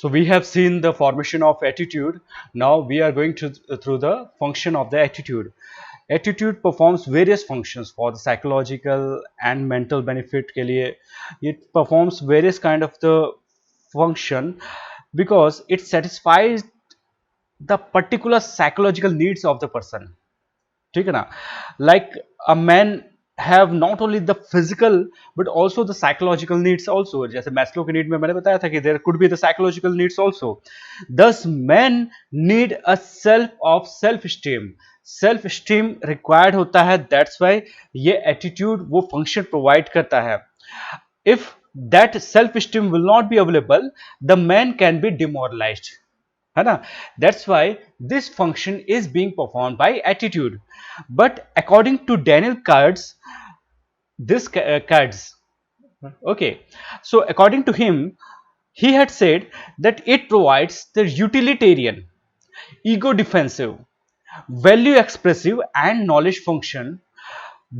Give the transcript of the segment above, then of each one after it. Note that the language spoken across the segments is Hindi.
So we have seen the formation of attitude. Now we are going to through the function of the attitude. Attitude performs various functions for the psychological and mental benefit के लिए. It performs various kind of the function because it satisfies the particular psychological needs of the person. ठीक है ना? Like a man have not only the physical but also the psychological needs also. जैसे मैस्लो के नीड में मैंने बताया था कि there could be the psychological needs also. Thus men need a self esteem. Self esteem required होता है. दैट्स वाई ये एटीट्यूड वो फंक्शन प्रोवाइड करता है. If that self esteem will not be available, the man can be demoralised, है ना. That's why this function is being performed by attitude. But according to Daniel Katz, this cards, okay, so according to him, he had said that it provides the utilitarian, ego defensive, value expressive and knowledge function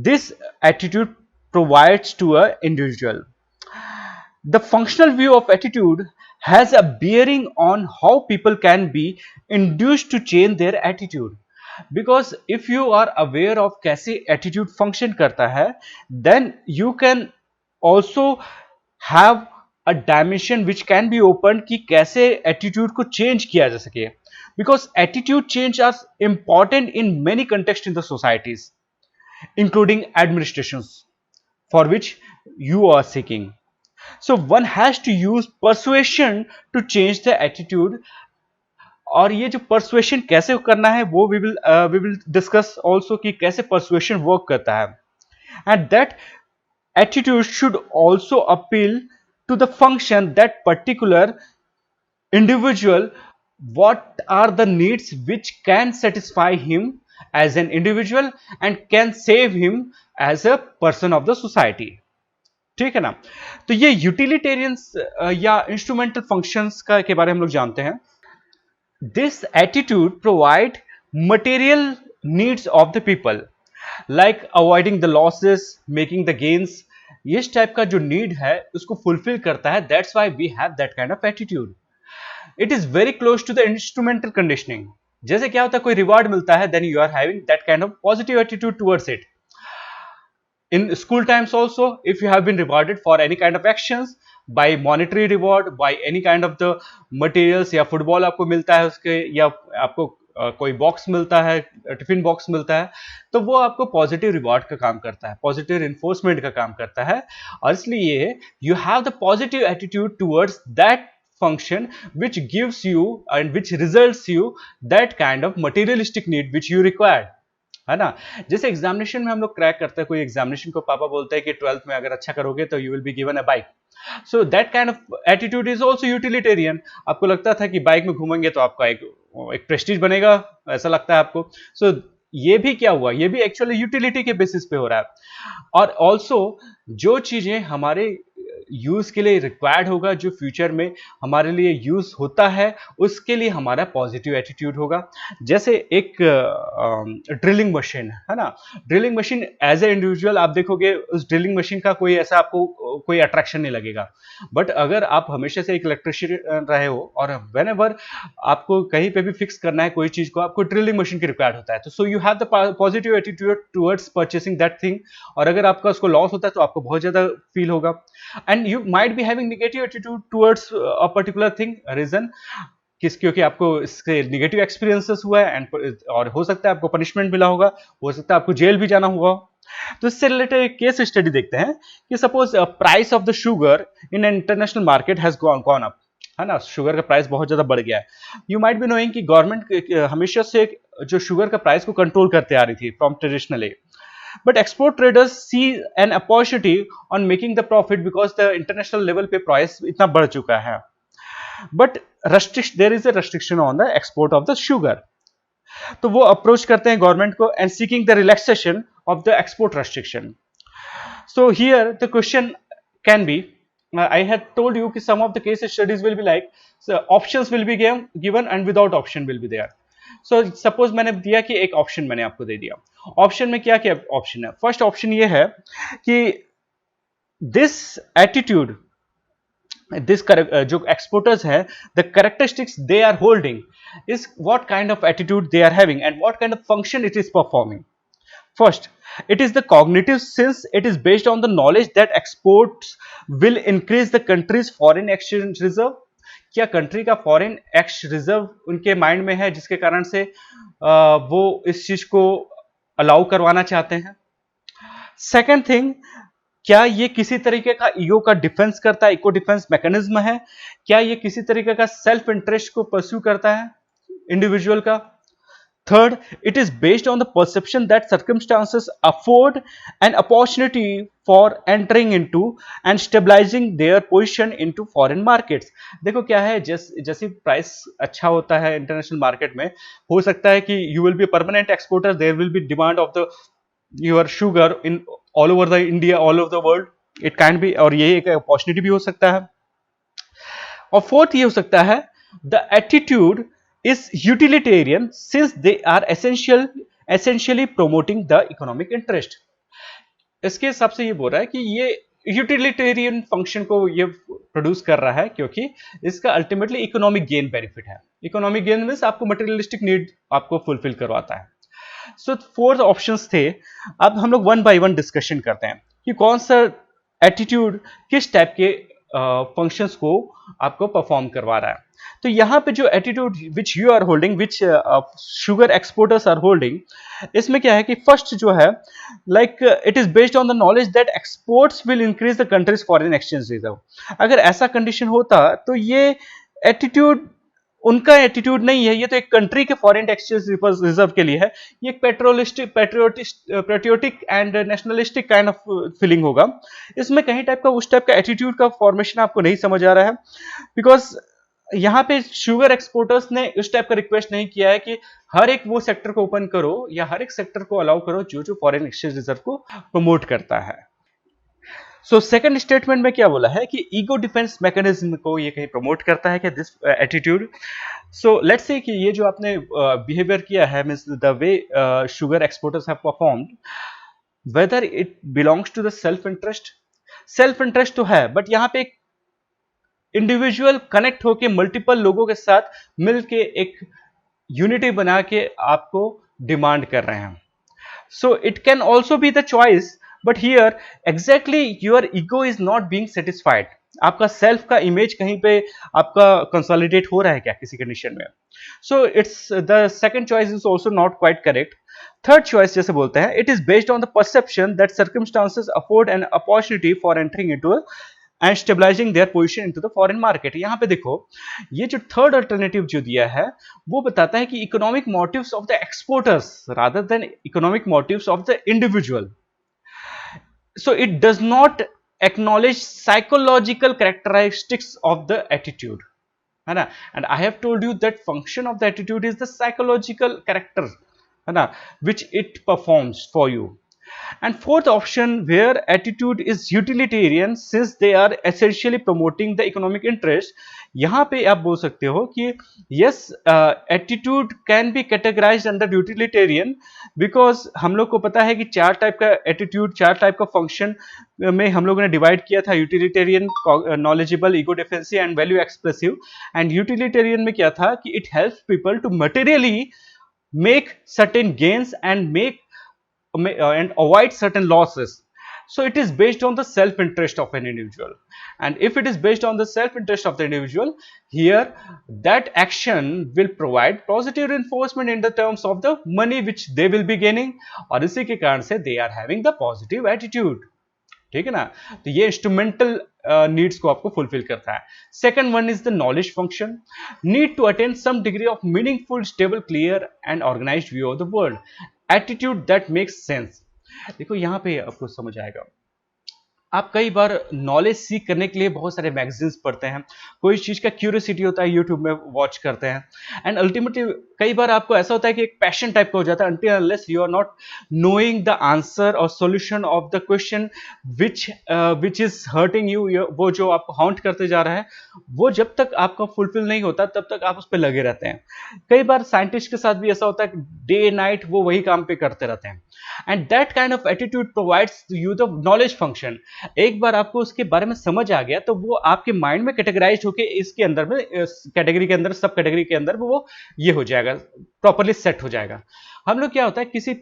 this attitude provides to a individual. The functional view of attitude has a bearing on how people can be induced to change their attitude. Because if you are aware of कैसे attitude function करता है, then you can also have a dimension which can be opened कि कैसे attitude को change किया जा सके. Because attitude change are important in many contexts in the societies, including administrations for which you are seeking. So one has to use persuasion to change the attitude. और ये जो persuasion कैसे करना है वो we will discuss also कि कैसे persuasion work करता है. And that attitude should also appeal to the function that particular individual, what are the needs which can satisfy him as an individual and can save him as a person of the society. ठीक है ना. तो ये यूटिलिटेरियंस या इंस्ट्रूमेंटल फंक्शंस का के बारे में हम लोग जानते हैं. This attitude provide material needs of the people like avoiding the losses, making the gains. इस टाइप का जो नीड है उसको फुलफिल करता है. That's why we have that kind of attitude. It is very close to the instrumental conditioning. जैसे क्या होता है, कोई रिवॉर्ड मिलता है, then you are having that kind of positive attitude towards it. In school times also, if you have been rewarded for any kind of actions by monetary reward, by any kind of the materials, या फुटबॉल आपको मिलता है उसके, या आपको कोई बॉक्स मिलता है, टिफिन बॉक्स मिलता है, तो वो आपको पॉजिटिव रिवॉर्ड का काम करता है, पॉजिटिव इन्फोर्समेंट का काम करता है. और इसलिए you have the positive attitude towards that function which gives you and which results you that kind of materialistic need which you required, है ना. जैसे एग्जामिनेशन में हम लोग क्रैक करते हैं, कोई एग्जामिनेशन को पापा बोलते हैं कि 12th में अगर अच्छा करोगे तो you will be given a bike. So that kind of attitude is also utilitarian. आपको लगता था कि बाइक में घूमेंगे तो आपका एक प्रेस्टीज बनेगा, ऐसा लगता है आपको. सो ये भी क्या हुआ, ये भी एक्चुअली यूटिलिटी के बेसिस पे हो रहा है. और ऑल्सो जो चीजें हमारे यूज के लिए रिक्वायर्ड होगा, जो फ्यूचर में हमारे लिए यूज होता है, उसके लिए हमारा पॉजिटिव एटीट्यूड होगा. जैसे एक ड्रिलिंग मशीन है ना. Drilling machine as a individual आप देखोगे उस ड्रिलिंग मशीन का कोई ऐसा आपको कोई अट्रैक्शन नहीं लगेगा. बट अगर आप हमेशा से एक इलेक्ट्रिशियन रहे हो और वेन एवर आपको कहीं पे भी फिक्स करना है कोई चीज को, आपको ड्रिलिंग मशीन की रिक्वायर्ड होता है. तो so you have the positive attitude towards purchasing that thing. और अगर आपका उसको लॉस होता है तो आपको बहुत ज्यादा फील होगा. And you might be having negative attitude towards a particular thing. Reason क्योंकि आपको इसके नेगेटिव एक्सपीरियंसेस हुआ है एंड और हो सकता है आपको पनिशमेंट मिला होगा, हो सकता है आपको जेल भी जाना होगा. तो इससे रिलेटेड एक केस स्टडी देखते हैं कि suppose price of the sugar in international market has gone up, है ना. शुगर का प्राइस बहुत ज्यादा बढ़ गया है. यू माइट बी नोइंग कि गवर्नमेंट हमेशा से जो शुगर का प्राइस को कंट्रोल करते आ रही थी from traditionally. But export traders see an opportunity on making the profit because the international level पे price इतना बढ़ चुका है. But there is a restriction on the export of the sugar. तो वो अप्रोच करते हैं गवर्नमेंट को and seeking the relaxation of the export restriction. So here the question can be, I had told you कि some of the case studies will be like, so options will be given and without option will be there. So suppose मैंने दिया कि एक ऑप्शन मैंने आपको दे दिया. ऑप्शन में क्या क्या ऑप्शन है. फर्स्ट ऑप्शन ये है कि दिस एटीट्यूड this जो exporters हैं, the characteristics they are holding is what kind of attitude they are having and what kind of function it is performing. First, it is the cognitive, since it is based on the knowledge that exports will increase the country's foreign exchange reserve. क्या कंट्री का फॉरेन एक्स रिजर्व उनके माइंड में है जिसके कारण से वो इस चीज को अलाउ करवाना चाहते हैं. सेकेंड थिंग, क्या ये किसी तरीके का ईगो का डिफेंस करता है, इको डिफेंस मैकेनिज्म है, क्या ये किसी तरीके का सेल्फ इंटरेस्ट को परस्यू करता है इंडिविजुअल का. Third, it is based on the perception that circumstances afford an opportunity for entering into and stabilizing their position into foreign markets. देखो क्या है, जैसे प्राइस अच्छा होता है इंटरनेशनल मार्केट में, हो सकता है कि you will be a permanent exporter, there will be demand of the your sugar in all over the India, all over the world. It can be, और ये एक अपॉर्चुनिटी भी हो सकता है. और फोर्थ ये हो सकता है, the attitude is utilitarian since they are essentially promoting the economic interest. इसके हिसाब से ये बोल रहा है कि ये यूटिलिटेरियन फंक्शन को ये प्रोड्यूस कर रहा है क्योंकि इसका अल्टीमेटली इकोनॉमिक गेन बेनिफिट है. इकोनॉमिक गेन मींस आपको मटेरियलिस्टिक नीड आपको फुलफिल करवाता है. सो फोर्थ ऑप्शंस थे. अब हम लोग वन बाय वन डिस्कशन करते हैं कि कौन सा एटीट्यूड किस टाइप के फंक्शंस को आपको परफॉर्म करवा रहा है. तो यहां पे जो attitude which you are holding, which sugar exporters are holding, इसमें क्या है कि फर्स्ट जो है, like it is based on the knowledge that exports will increase the country's foreign exchange reserve. अगर ऐसा कंडीशन होता तो ये एटीट्यूड उनका एटीट्यूड नहीं है, ये तो एक कंट्री के फॉरेन एक्सचेंज रिजर्व के लिए है. ये एक patriotic and nationalistic kind of feeling होगा. इसमें कहीं टाइप का उस टाइप का एटीट्यूड का फॉर्मेशन आपको नहीं समझ आ रहा है, बिकॉज यहाँ पे शुगर एक्सपोर्टर्स ने उस टाइप का रिक्वेस्ट नहीं किया है कि हर एक वो सेक्टर को ओपन करो या हर एक सेक्टर को अलाउ करो जो जो फॉरेन एक्सचेंज रिजर्व को प्रमोट करता है. सो सेकंड स्टेटमेंट में क्या बोला है कि ईगो डिफेंस मैकेनिज्म को ये कहीं प्रमोट करता है कि this attitude. So let's say कि ये जो आपने बिहेवियर किया है, means the way sugar exporters have performed, whether it belongs to the self interest. Self interest तो है, बट यहाँ पे इंडिविजुअल कनेक्ट होके मल्टीपल लोगों के साथ मिलके एक यूनिटी बना के आपको डिमांड कर रहे हैं. So it can also be the choice, but here exactly your ego is not being satisfied. आपका सेल्फ का इमेज कहीं पे आपका कंसोलिडेट हो रहा है क्या किसी कंडीशन में. So it's the second choice is also not quite correct. Third choice जैसे बोलते हैं, it is based on the perception that circumstances afford an opportunity for entering into and stabilising their position into the foreign market. यहां पे देखो, ये जो थर्ड अल्टरनेटिव जो दिया है वो बताता है कि economic motives of the exporters rather than economic motives of the individual. So it does not acknowledge psychological characteristics of the attitude, है ना. And I have told you that function of the attitude is the psychological character, है ना, which it performs for you. And fourth option, where attitude is utilitarian since they are essentially promoting the economic interest. यहाँ पे आप बोल सकते हो कि yes, attitude can be categorized under utilitarian because हम लोग को पता है कि चार टाइप का attitude, चार टाइप का function में हम लोगों ने डिवाइड किया था. utilitarian, knowledgeable, ego defensive and value expressive. and utilitarian में क्या था कि it helps people to materially make certain gains and make and avoid certain losses. So it is based on the self interest of an individual, and if it is based on the self interest of the individual, here that action will provide positive reinforcement in the terms of the money which they will be gaining, और इसी के कारण से they are having the positive attitude. ठीक है ना. तो ये इंस्ट्रूमेंटल नीड्स को आपको फुलफिल करता है. Second one is the knowledge function, need to attain some degree of meaningful, stable, clear and organised view of the world. Attitude that makes sense. देखो यहां पे आपको समझ आएगा. आप कई बार नॉलेज सीख करने के लिए बहुत सारे मैगजीन्स पढ़ते हैं, कोई चीज का क्यूरियोसिटी होता है, यूट्यूब में वॉच करते हैं, एंड अल्टीमेटली कई बार आपको ऐसा होता है कि एक पैशन टाइप का हो जाता है. Until unless you are not knowing the answer और solution of the question which is hurting you, वो जो आपको हाउंट करते जा रहा है, वो जब तक आपका फुलफिल नहीं होता तब तक आप उस पर लगे रहते हैं. कई बार साइंटिस्ट के साथ भी ऐसा होता है, डे नाइट वो वही काम पे करते रहते हैं. And that kind of attitude provides you the knowledge function. एक बार आपको उसके बारे में समझ आ गया तो वो आपके माइंड में कैटेगराइज होके इसके अंदर में, कैटेगरी के अंदर, सब कैटेगरी के अंदर वो ये हो जाएगा, प्रॉपरली सेट हो जाएगा। हम लोग क्या होता है, किसी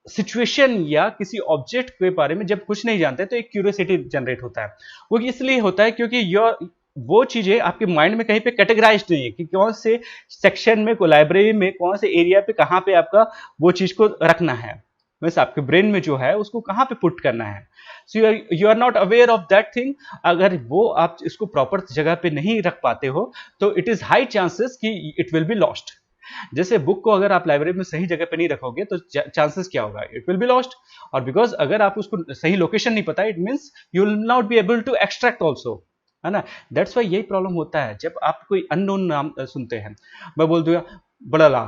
सिचुएशन या किसी ऑब्जेक्ट के बारे में जब कुछ नहीं जानते तो एक क्यूरियोसिटी जनरेट होता है। वो इसलिए होता है क्योंकि योर वो चीजें आपके माइंड में कहीं पे कैटेगराइज नहीं है कि कौन से सेक्शन में, को लाइब्रेरी में, कौन से एरिया पे, कहाँ पे आपका वो चीज को रखना है, वैसे आपके ब्रेन में जो है उसको कहाँ पे पुट करना है। So you are not aware of that thing. अगर वो आप इसको प्रॉपर जगह पे नहीं रख पाते हो तो इट इज हाई चांसेस कि इट विल बी लॉस्ट। जैसे बुक को अगर आप लाइब्रेरी में सही जगह पे नहीं रखोगे तो चांसेस क्या होगा, इट विल बी लॉस्ट। और बिकॉज अगर आप उसको सही लोकेशन नहीं पता, it means you will not be able to extract also, है ना। दैट्स वाई यही प्रॉब्लम होता है जब आप कोई अननोन नाम सुनते हैं। मैं बोल दूंगा बड़ला,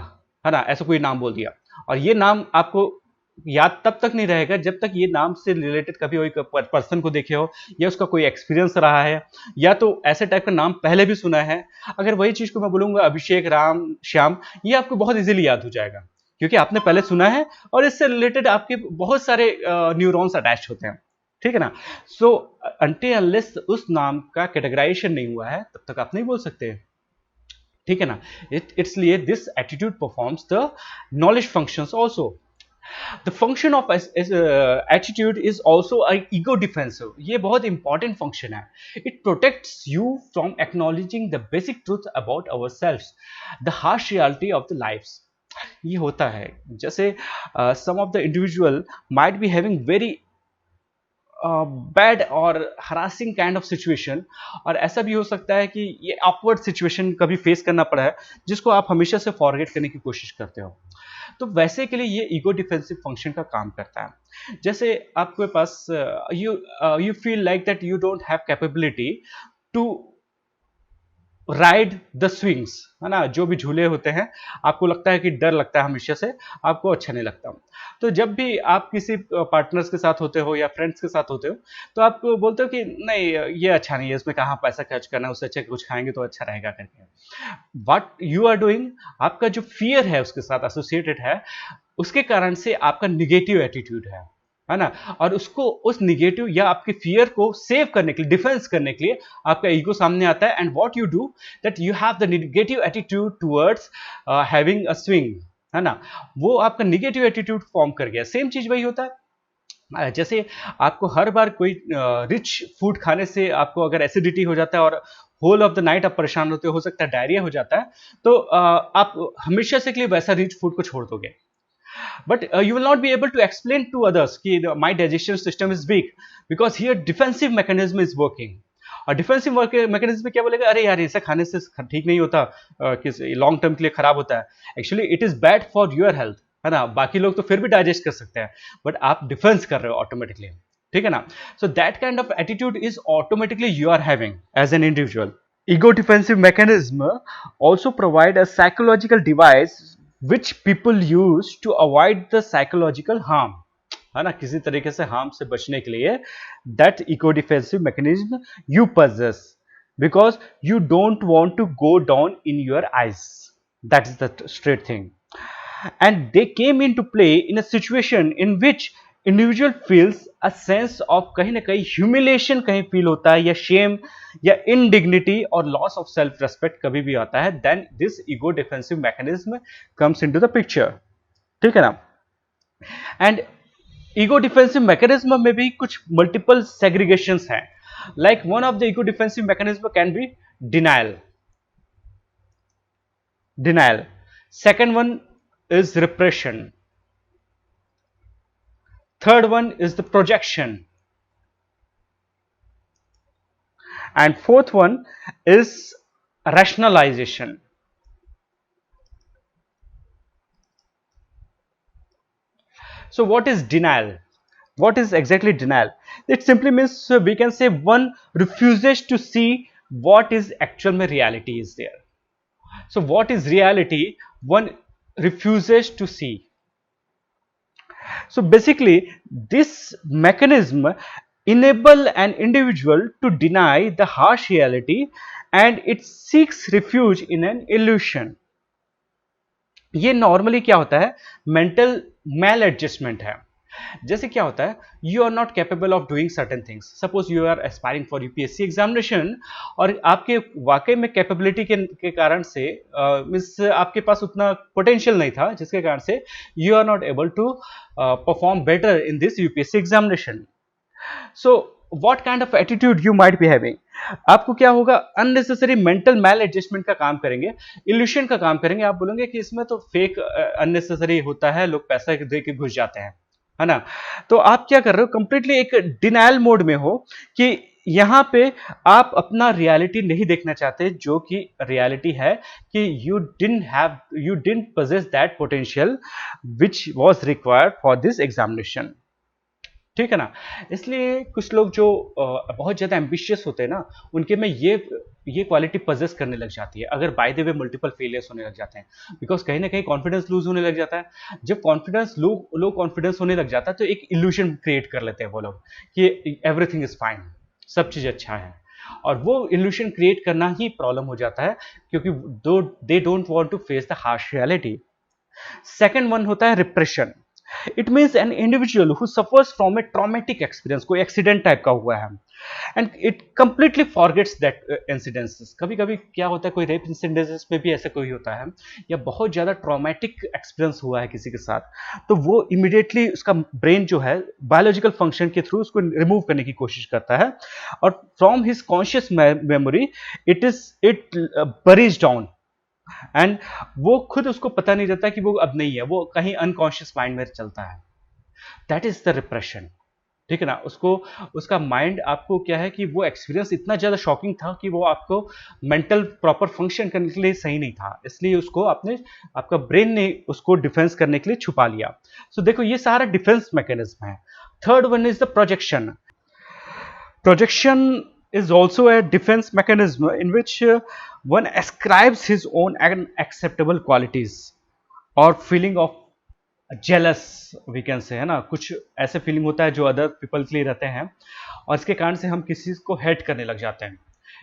है ना, ऐसा कोई नाम बोल दिया, और ये नाम आपको याद तब तक नहीं रहेगा जब तक ये नाम से रिलेटेड कभी कोई पर्सन को देखे हो या उसका कोई एक्सपीरियंस रहा है, या तो ऐसे टाइप का नाम पहले भी सुना है। अगर वही चीज को मैं बोलूंगा अभिषेक, राम, श्याम, ये आपको बहुत इजीली याद हो जाएगा क्योंकि आपने पहले सुना है और इससे रिलेटेड आपके बहुत सारे न्यूरॉन्स अटैच होते हैं, ठीक है ना। सो अनटिल अनलेस उस नाम का कैटेगराइजेशन नहीं हुआ है तब तक आप नहीं बोल सकते, ठीक है ना। इसलिए this attitude performs the knowledge functions also. The function of attitude is also a ego defensive. ये बहुत important function है। It protects you from acknowledging the basic truth about ourselves, the harsh reality of the lives. ये होता है जैसे some of the individual might be having very bad और हरासिंग काइंड ऑफ सिचुएशन, और ऐसा भी हो सकता है कि ये ऑकवर्ड सिचुएशन कभी फेस करना पड़ा है जिसको आप हमेशा से फॉरगेट करने की कोशिश करते हो। तो वैसे के लिए ये ईगो डिफेंसिव फंक्शन का काम करता है। जैसे आपके पास you feel like that you don't have capability to ride the swings, है ना, जो भी झूले होते हैं, आपको लगता है कि डर लगता है हमेशा से, आपको अच्छा नहीं लगता। तो जब भी आप किसी पार्टनर्स के साथ होते हो या फ्रेंड्स के साथ होते हो तो आप बोलते हो कि नहीं ये अच्छा नहीं है, इसमें कहाँ पैसा खर्च करना है, उससे अच्छा कुछ खाएंगे तो अच्छा रहेगा करके। व्हाट यू आर डूइंग, आपका जो फियर है उसके साथ एसोसिएटेड है, उसके कारण से आपका निगेटिव एटीट्यूड है ना। और उसको, उस निगेटिव या आपके फियर को सेव करने के लिए, डिफेंस करने के लिए आपका ईगो सामने आता है। And what you do that you have the negative attitude towards having a swing, है ना। वो आपका निगेटिव एटीट्यूड फॉर्म कर गया। सेम चीज वही होता है जैसे आपको हर बार कोई रिच फूड खाने से आपको अगर एसिडिटी हो जाता है और होल ऑफ द नाइट आप परेशान होते हो सकता है डायरिया हो जाता है, तो आप हमेशा से के लिए वैसा रिच फूड को छोड़ दोगे। But you will not be able to explain to others कि my digestion system is weak because here defensive mechanism is working. और डिफेंसिव मैकेनिज्म में क्या बोलेगा, अरे यार ऐसा खाने से ठीक नहीं होता, लॉन्ग टर्म के लिए खराब होता है, actually it is bad for your health, है ना। बाकी लोग तो फिर भी डाइजेस्ट कर सकते हैं बट आप डिफेंस कर रहे हो ऑटोमेटिकली, ठीक है ना। So that kind of attitude is automatically you are having as an individual. Ego defensive mechanism also provide a psychological device which people use to avoid the psychological harm, है ना, किसी तरीके से हार्म से बचने के लिए। That ego defensive mechanism you possess because you don't want to go down in your eyes, that is the straight thing, and they came into play in a situation in which individual feels a sense of कहीं ना कहीं ह्यूमिलेशन कहीं फील होता है, या शेम या इनडिग्निटी और लॉस ऑफ सेल्फ रेस्पेक्ट कभी भी आता है, then this ego defensive mechanism comes into the picture, ठीक है ना। एंड ईगो डिफेंसिव मैकेनिज्म में भी कुछ मल्टीपल सेग्रीगेशंस हैं। Like one of the ego defensive mechanism can be denial, second one is repression, third one is the projection, and fourth one is rationalization. So what is denial? What is exactly denial? It simply means we can say one refuses to see what is actual reality is there. So what is reality? One refuses to see. So basically this mechanism enable an individual to deny the harsh reality and it seeks refuge in an illusion. ये नॉर्मली क्या होता है, मेंटल मैल एडजस्टमेंट है। जैसे क्या होता है, you are not capable of doing certain things, suppose you are aspiring for UPSC examination, और आपके वाकई में कैपेबिलिटी के कारण से मीन्स आपके पास उतना पोटेंशियल नहीं था, जिसके कारण से you are not able to perform better in this UPSC examination. So what kind of attitude you might be having, आपको क्या होगा, अननेसेसरी मेंटल मैल एडजस्टमेंट का काम करेंगे, इल्यूशन का काम करेंगे। आप बोलेंगे कि इसमें तो फेक अननेसेसरी होता है, लोग पैसा दे के घुस जाते हैं, है ना। तो आप क्या कर रहे हो, कंप्लीटली एक डिनायल मोड में हो कि यहां पे आप अपना रियलिटी नहीं देखना चाहते, जो कि रियलिटी है कि you didn't possess that potential which was required for this examination, ठीक है ना। इसलिए कुछ लोग जो बहुत ज्यादा एम्बिशियस होते हैं ना, उनके में ये क्वालिटी पजेस करने लग जाती है, अगर by the way multiple failures होने लग जाते हैं, बिकॉज कहीं ना कहीं कॉन्फिडेंस लूज होने लग जाता है। जब कॉन्फिडेंस लो कॉन्फिडेंस होने लग जाता है, तो एक इल्यूशन क्रिएट कर लेते हैं वो लोग कि एवरीथिंग इज फाइन, सब चीज अच्छा है, और वो इल्यूशन क्रिएट करना ही प्रॉब्लम हो जाता है, क्योंकि they don't want to face the harsh reality. Second one होता है repression. It means an individual who suffers from a traumatic experience, कोई एक्सीडेंट टाइप का हुआ है, and it completely forgets that incidences. कभी कभी क्या होता है, कोई रेप इंसिडेंसेस में भी ऐसा कोई होता है, या बहुत ज्यादा ट्रॉमेटिक एक्सपीरियंस हुआ है किसी के साथ, तो वो इमीडिएटली उसका ब्रेन जो है बायोलॉजिकल फंक्शन के थ्रू उसको रिमूव करने की कोशिश करता है, और from his conscious memory it buries down, and वो खुद उसको पता नहीं रहता कि वो अब नहीं है, वो कहीं अनकॉन्शियस माइंड में चलता है। दैट इज द रिप्रेशन, ठीक है ना। उसको उसका माइंड आपको क्या है कि वो एक्सपीरियंस इतना ज्यादा शॉकिंग था कि वो आपको मेंटल प्रॉपर फंक्शन करने के लिए सही नहीं था, इसलिए उसको आपका ब्रेन ने उसको डिफेंस करने के लिए छुपा लिया। सो देखो, ये सारा डिफेंस मैकेनिज्म है। Third one is the projection. Projection is also a defense mechanism in which one ascribes his own unacceptable qualities or feeling of jealous, we can say, है ना। कुछ ऐसे फीलिंग होता है जो अदर पीपल के लिए रहते हैं, और इसके कारण से हम किसी को हेट करने लग जाते हैं।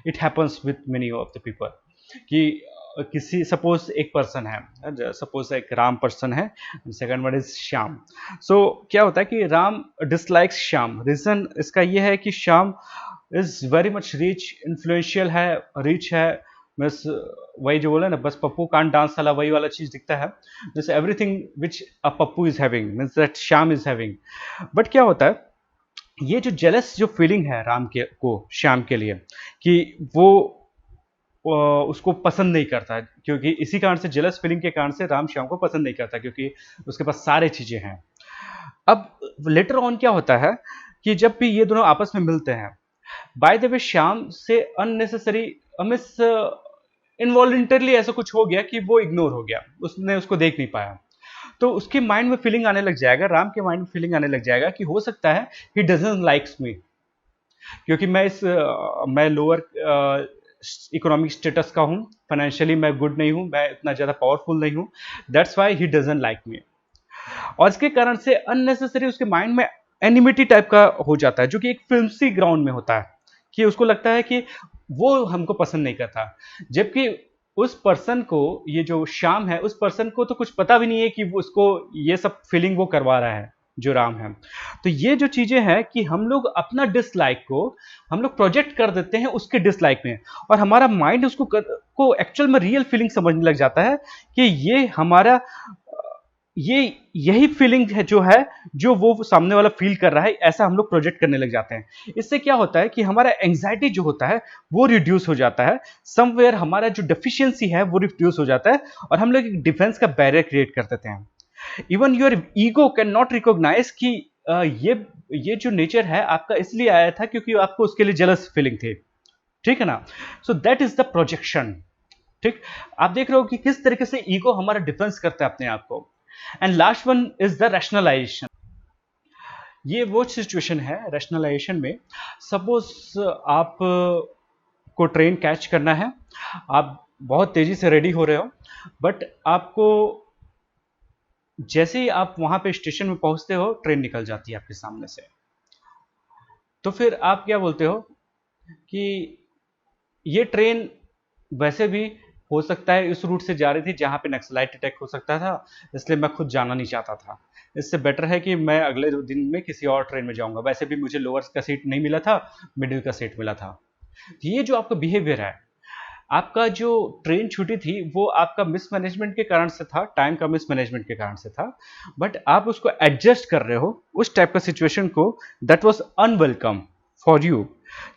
It happens with many of the people कि किसी सपोज एक पर्सन है, सपोज एक राम पर्सन है, सेकंड वर्ड इज श्याम। सो क्या होता है कि राम डिसलाइक्स श्याम। रीजन इसका ये है कि Shyam is very much rich, influential है, रिच है, बस वही जो बोला ना, बस पप्पू कांट डांस वाला वही वाला चीज दिखता है, जैसे everything which a Pappu is having means that Shyam is having. But क्या होता है, ये जो जेलस जो फीलिंग है राम के को श्याम के लिए, कि वो उसको पसंद नहीं करता, क्योंकि इसी कारण से जेलस फीलिंग के कारण से राम श्याम को पसंद नहीं करता, क्योंकि उसके पास सारे चीजें हैं। अब लेटर ऑन क्या होता है कि जब भी ये दोनों आपस में मिलते हैं, बाय द वे श्याम से अननेसेसरी मिस इनवॉल्युंटरली ऐसा कुछ हो गया कि वो इग्नोर हो गया, उसने उसको देख नहीं पाया, तो उसके माइंड में फीलिंग आने लग जाएगा, राम के माइंड में फीलिंग आने लग जाएगा कि हो सकता है ही डजंट लाइक्स मी, क्योंकि मैं लोअर इकोनॉमिक स्टेटस का हूं, फाइनेंशियली मैं गुड नहीं हूं, मैं इतना ज्यादा पावरफुल नहीं हूं, that's why he doesn't like me. और इसके कारण से अननेसेसरी उसके माइंड में एनिमिटी टाइप का हो जाता है, जो कि एक फिल्मसी ग्राउंड में होता है, कि उसको लगता है कि वो हमको पसंद नहीं करता, जबकि उस पर्सन को, ये जो श्याम है, उस पर्सन को तो कुछ पता भी नहीं है कि उसको ये सब फीलिंग वो करवा रहा है जो राम है। तो ये जो चीजें हैं कि हम लोग अपना डिसलाइक को हम लोग प्रोजेक्ट कर देते हैं उसके डिसलाइक में, और हमारा माइंड उसको को एक्चुअल में रियल फीलिंग समझने लग जाता है कि ये हमारा यही फीलिंग है जो वो सामने वाला फील कर रहा है, ऐसा हम लोग प्रोजेक्ट करने लग जाते हैं। इससे क्या होता है कि हमारा एंग्जाइटी जो होता है वो रिड्यूस हो जाता है, समवेयर हमारा जो डेफिशिएंसी है वो रिड्यूस हो जाता है, और हम लोग एक डिफेंस का बैरियर क्रिएट कर देते हैं। Even your ego can not recognise कि ये जो नेचर है आपका इसलिए आया था क्योंकि आपको उसके लिए जेलस फीलिंग थी, ठीक है ना। So that is the projection. ठीक, आप देख रहे हो कि किस तरीके से ईगो हमारा डिफेंस करता है अपने आप को। And last one is the rationalisation. ये वो सिचुएशन है रैशनलाइजेशन में, सपोज आप को ट्रेन कैच करना है, आप बहुत तेजी से रेडी हो रहे हो, बट आपको जैसे ही आप वहां पे स्टेशन में पहुंचते हो ट्रेन निकल जाती है आपके सामने से, तो फिर आप क्या बोलते हो कि ये ट्रेन वैसे भी हो सकता है इस रूट से जा रही थी जहाँ पे नक्सलाइट अटैक हो सकता था, इसलिए मैं खुद जाना नहीं चाहता था। इससे बेटर है कि मैं अगले दिन में किसी और ट्रेन में जाऊंगा। वैसे भी मुझे लोअर का सीट नहीं मिला था, मिडिल का सीट मिला था। ये जो आपका बिहेवियर है, आपका जो ट्रेन छूटी थी वो आपका मिसमैनेजमेंट के कारण से था, टाइम का मिसमैनेजमेंट के कारण से था, बट आप उसको एडजस्ट कर रहे हो उस टाइप का सिचुएशन को, that was unwelcome for you.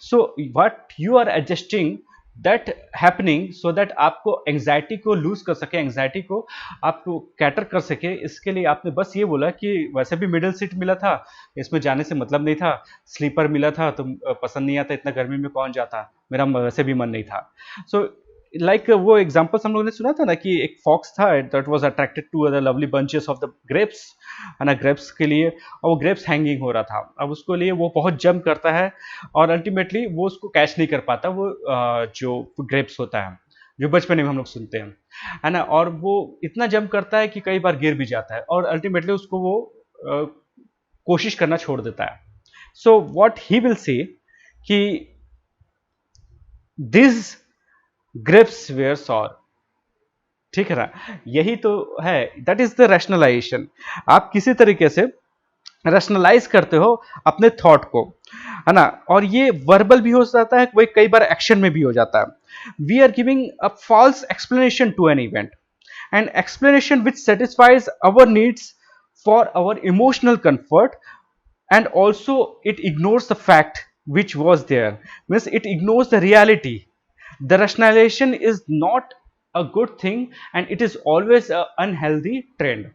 So what you are adjusting that happening so that आपको एंग्जाइटी को लूज कर सके, एंग्जाइटी को आपको कैटर कर सके, इसके लिए आपने बस ये बोला कि वैसे भी मिडिल सीट मिला था, इसमें जाने से मतलब नहीं था, स्लीपर मिला था तो पसंद नहीं आता, इतना गर्मी में कौन जाता, मेरा वैसे भी मन नहीं था। सो लाइक वो एग्जांपल्स हम लोगों ने सुना था ना कि एक फॉक्स था that was attracted to the lovely bunches of the grapes, है ना, ग्रेप्स के लिए, और वो ग्रेप्स हैंगिंग हो रहा था। अब उसको लिए वो बहुत जंप करता है और अल्टीमेटली वो उसको कैच नहीं कर पाता, वो जो ग्रेप्स होता है जो बचपन में हम लोग सुनते हैं, है ना, और वो इतना जंप करता है कि कई बार गिर भी जाता है और अल्टीमेटली उसको वो कोशिश करना छोड़ देता है। So what he will say कि दिस ग्रेप्स वेयर सॉर, ठीक है ना, यही तो है, दैट इज द रैशनलाइजेशन। आप किसी तरीके से रैशनलाइज करते हो अपने थॉट को, है ना, और ये वर्बल भी हो जाता है, वही कई बार एक्शन में भी हो जाता है। We are giving a false explanation to an event, and explanation which satisfies our needs for our emotional comfort, and also it ignores the fact which was there, means it ignores the reality. The rationalization is not a good thing and it is always a unhealthy trend.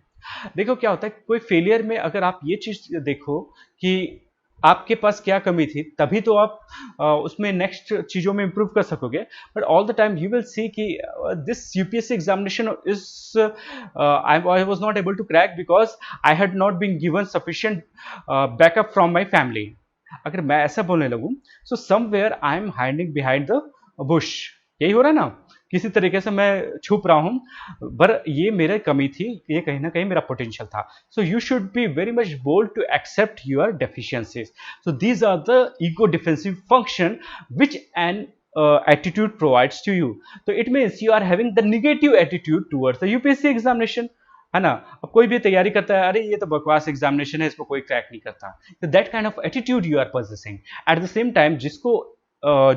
देखो क्या होता है, कोई फेलियर में अगर आप ये चीज देखो कि आपके पास क्या कमी थी, तभी तो आप उसमें नेक्स्ट चीजों में इंप्रूव कर सकोगे। But all the time you will see कि this UPSC examination is I was not able to crack because I had not been given sufficient backup from my family. अगर मैं ऐसा बोलने लगूं, so somewhere I am hiding behind the bush, यही हो रहा है ना, किसी तरीके से मैं छुप रहा हूं, पर ये मेरे कमी थी, ये कहीं ना कहीं मेरा पोटेंशियल था। So you should be very much bold to accept your deficiencies. So these are the ego defensive function which an attitude provides to you. तो it means you are having the negative attitude towards the UPSC examination, है ना। अब कोई भी तैयारी करता है, अरे ये तो बकवास एग्जामिनेशन है, इसको कोई क्रैक नहीं करता, तो that kind of attitude you are possessing. At the same time जिसको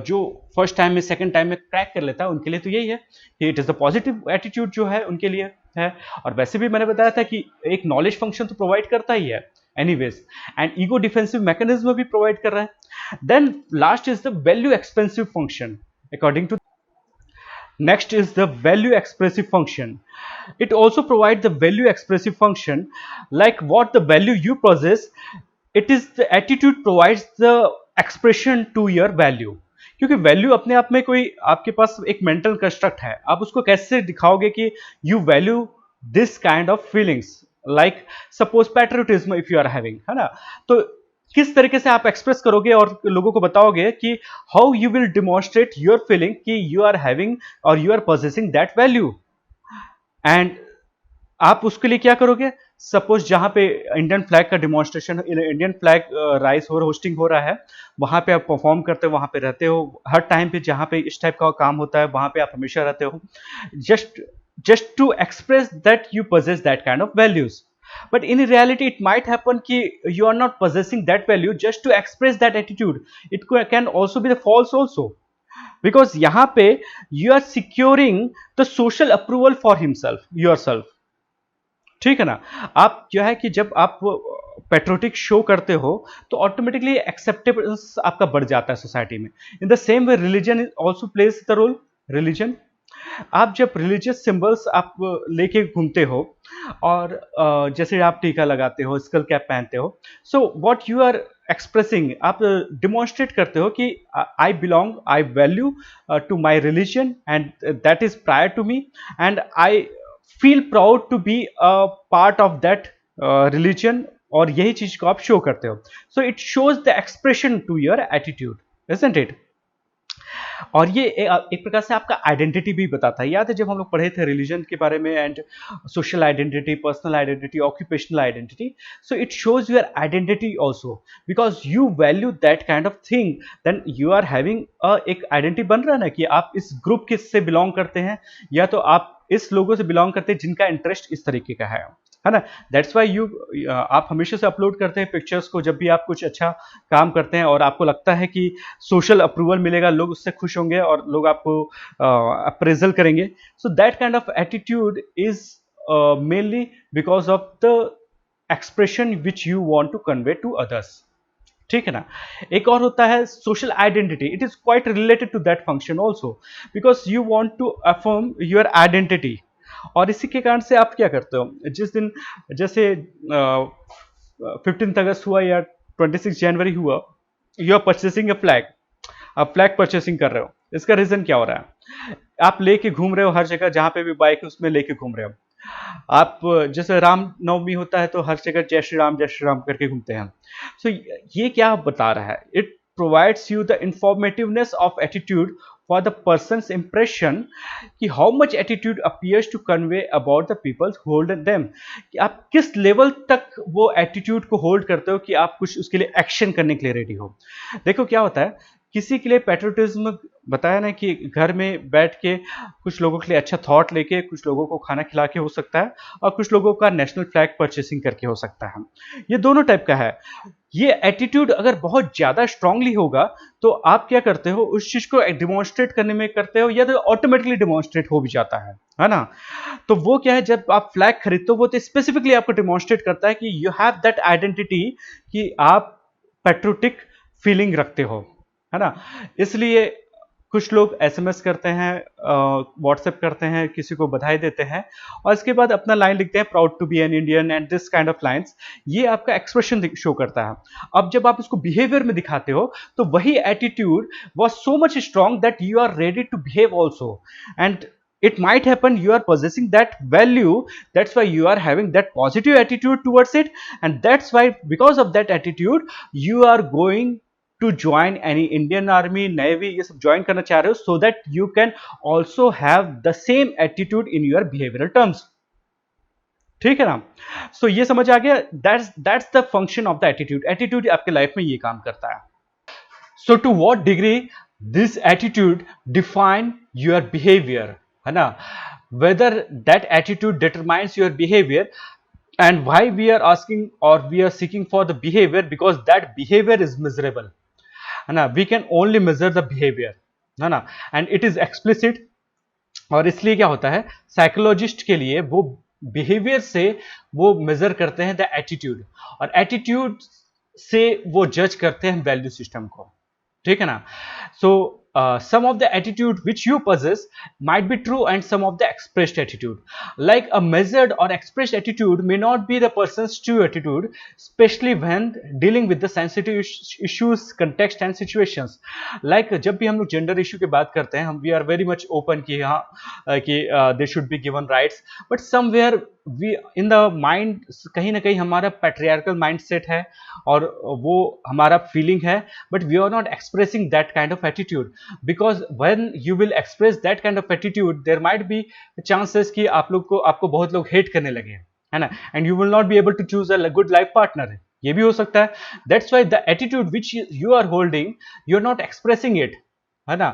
जो फर्स्ट टाइम में सेकंड टाइम में क्रैक कर लेता है, उनके लिए तो यही है कि it is the positive attitude जो है उनके लिए है। और वैसे भी मैंने बताया था कि एक नॉलेज फंक्शन तो प्रोवाइड करता ही है anyways, and ego defensive mechanism भी प्रोवाइड कर रहा है। Then last is the value expressive function according to, next is the value expressive function. It also provides the value expressive function, like what the value you possess, it is the attitude provides the expression to your value। क्योंकि वैल्यू अपने आप में कोई आपके पास एक मेंटल कंस्ट्रक्ट है, आप उसको कैसे दिखाओगे कि you value this kind of feelings, like suppose patriotism if you are having, है ना, तो किस तरीके से आप एक्सप्रेस करोगे और लोगों को बताओगे कि how you will demonstrate your feeling कि यू आर हैविंग और you are possessing that value, and आप उसके लिए क्या करोगे। सपोज जहां पे इंडियन फ्लैग का डिमॉन्स्ट्रेशन, इंडियन फ्लैग राइज हो होस्टिंग हो रहा है, वहां पे आप परफॉर्म करते हो, वहां पे रहते हो, हर टाइम पे जहां पे इस टाइप का काम होता है वहां पे आप हमेशा रहते हो, just to express that you possess that kind of values। But in reality it might happen कि you are not possessing that value just to express that attitude, it can also be the false also, because यहाँ पे you are securing the social approval for himself yourself, ठीक है ना। आप जो है कि जब आप पेट्रोटिक शो करते हो तो ऑटोमेटिकली एक्सेप्टेंस आपका बढ़ जाता है सोसाइटी में। In the same way religion also plays the role. Religion, आप जब रिलीजियस सिंबल्स आप लेके घूमते हो और जैसे आप टीका लगाते हो, स्कल कैप पहनते हो, so what you are expressing, आप डिमॉन्स्ट्रेट करते हो कि I belong, I value to my religion and that is prior to me, and I feel proud to be a part of that religion, और यही चीज को आप शो करते हो। So it shows the expression to your attitude, isn't it. और ये एक प्रकार से आपका आइडेंटिटी भी बताता है। याद है जब हम लोग पढ़े थे रिलीजन के बारे में, and social identity, personal identity, occupational identity, so it shows your identity also, because you value that kind of thing, then you are having एक आइडेंटिटी बन रहा है ना कि आप इस ग्रुप किससे बिलोंग करते हैं, या तो आप इस लोगों से बिलोंग करते हैं जिनका इंटरेस्ट इस तरीके का है ना। दैट्स वाई यू, आप हमेशा से अपलोड करते हैं पिक्चर्स को जब भी आप कुछ अच्छा काम करते हैं और आपको लगता है कि सोशल अप्रूवल मिलेगा, लोग उससे खुश होंगे और लोग आपको अप्रेजल करेंगे। So that kind of attitude is mainly because of the expression which you want to convey to others, ठीक है ना। एक और होता है social identity, it is quite related to that function also, because you want to affirm your identity. और इसी के कारण से आप क्या करते हो, जिस दिन जैसे 15 अगस्त हुआ या 26 जनवरी हुआ, you are purchasing a flag, आप फ्लैग परचेसिंग कर रहे हो। इसका रीजन क्या हो रहा है, आप लेके घूम रहे हो हर जगह, जहां पे भी बाइक है उसमें लेके घूम रहे हो। आप जैसे राम नवमी होता है तो हर जगह जय श्री राम करके घूमते हैं। सो ये क्या बता रहा है, it provides you the informativeness of attitude for the person's impression, कि how much attitude appears to convey about the people's hold them, कि आप किस लेवल तक वो एटीट्यूड को होल्ड करते हो कि आप कुछ उसके लिए एक्शन करने के लिए रेडी हो। देखो क्या होता है, किसी के लिए पैट्रियोटिज्म बताया ना कि घर में बैठ के कुछ लोगों के लिए अच्छा थॉट लेके, कुछ लोगों को खाना खिला के हो सकता है, और कुछ लोगों का नेशनल फ्लैग परचेसिंग करके हो सकता है। ये दोनों टाइप का है। ये एटीट्यूड अगर बहुत ज्यादा स्ट्रांगली होगा तो आप क्या करते हो, उस चीज को डिमॉन्स्ट्रेट करने में करते हो, या तो ऑटोमेटिकली डिमॉन्स्ट्रेट हो भी जाता है ना। तो वो क्या है, जब आप फ्लैग खरीदते हो वो तो स्पेसिफिकली आपको डिमॉन्स्ट्रेट करता है कि यू हैव दैट आइडेंटिटी, कि आप पैट्रियोटिक फीलिंग रखते हो, है ना। इसलिए कुछ लोग एसएमएस करते हैं, व्हाट्सएप करते हैं, किसी को बधाई देते हैं, और इसके बाद अपना लाइन लिखते हैं, proud to be an Indian and this kind of lines. ये आपका एक्सप्रेशन शो करता है। अब जब आप इसको बिहेवियर में दिखाते हो तो वही attitude was so much strong that you are ready to behave also, and it might happen you are possessing that value, that's why you are having that positive attitude towards it, and that's why because of that attitude you are going to join any Indian Army, Navy, ये सब ज्वाइन करना चाह रहे हो, so that you can also have the same attitude in your behavioral terms, ठीक है ना। सो ये समझ आ गया, that's the function of the attitude। Attitude आपके लाइफ में ये काम करता है। So to what degree this attitude define your behaviour, है ना, whether that attitude determines your behavior, and why we are asking or we are seeking for the behavior, because that behavior is measurable, है ना। we can only measure the behavior, है ना, and it is explicit। और इसलिए क्या होता है, साइकोलॉजिस्ट के लिए वो बिहेवियर से वो मेजर करते हैं द एटीट्यूड, और एटीट्यूड से वो जज करते हैं वैल्यू सिस्टम को, ठीक है ना। सो some of the attitude which you possess might be true, and some of the expressed attitude, like a measured or expressed attitude may not be the person's true attitude, especially when dealing with the sensitive issues, context and situations। like जब भी हम लोग जेंडर इशू की बात करते हैं, हम we are very much open कि हाँ कि they should be given rights, but somewhere we in the mind, कहीं ना कहीं हमारा patriarchal mindset है और वो हमारा feeling है, but we are not expressing that kind of attitude, because when you will express that kind of attitude there might be chances कि आप लोग को, आपको बहुत लोग hate करने लगे, है ना, and you will not be able to choose a good life partner, ये भी हो सकता है। that's why the attitude which you are holding, you are not expressing it, है ना।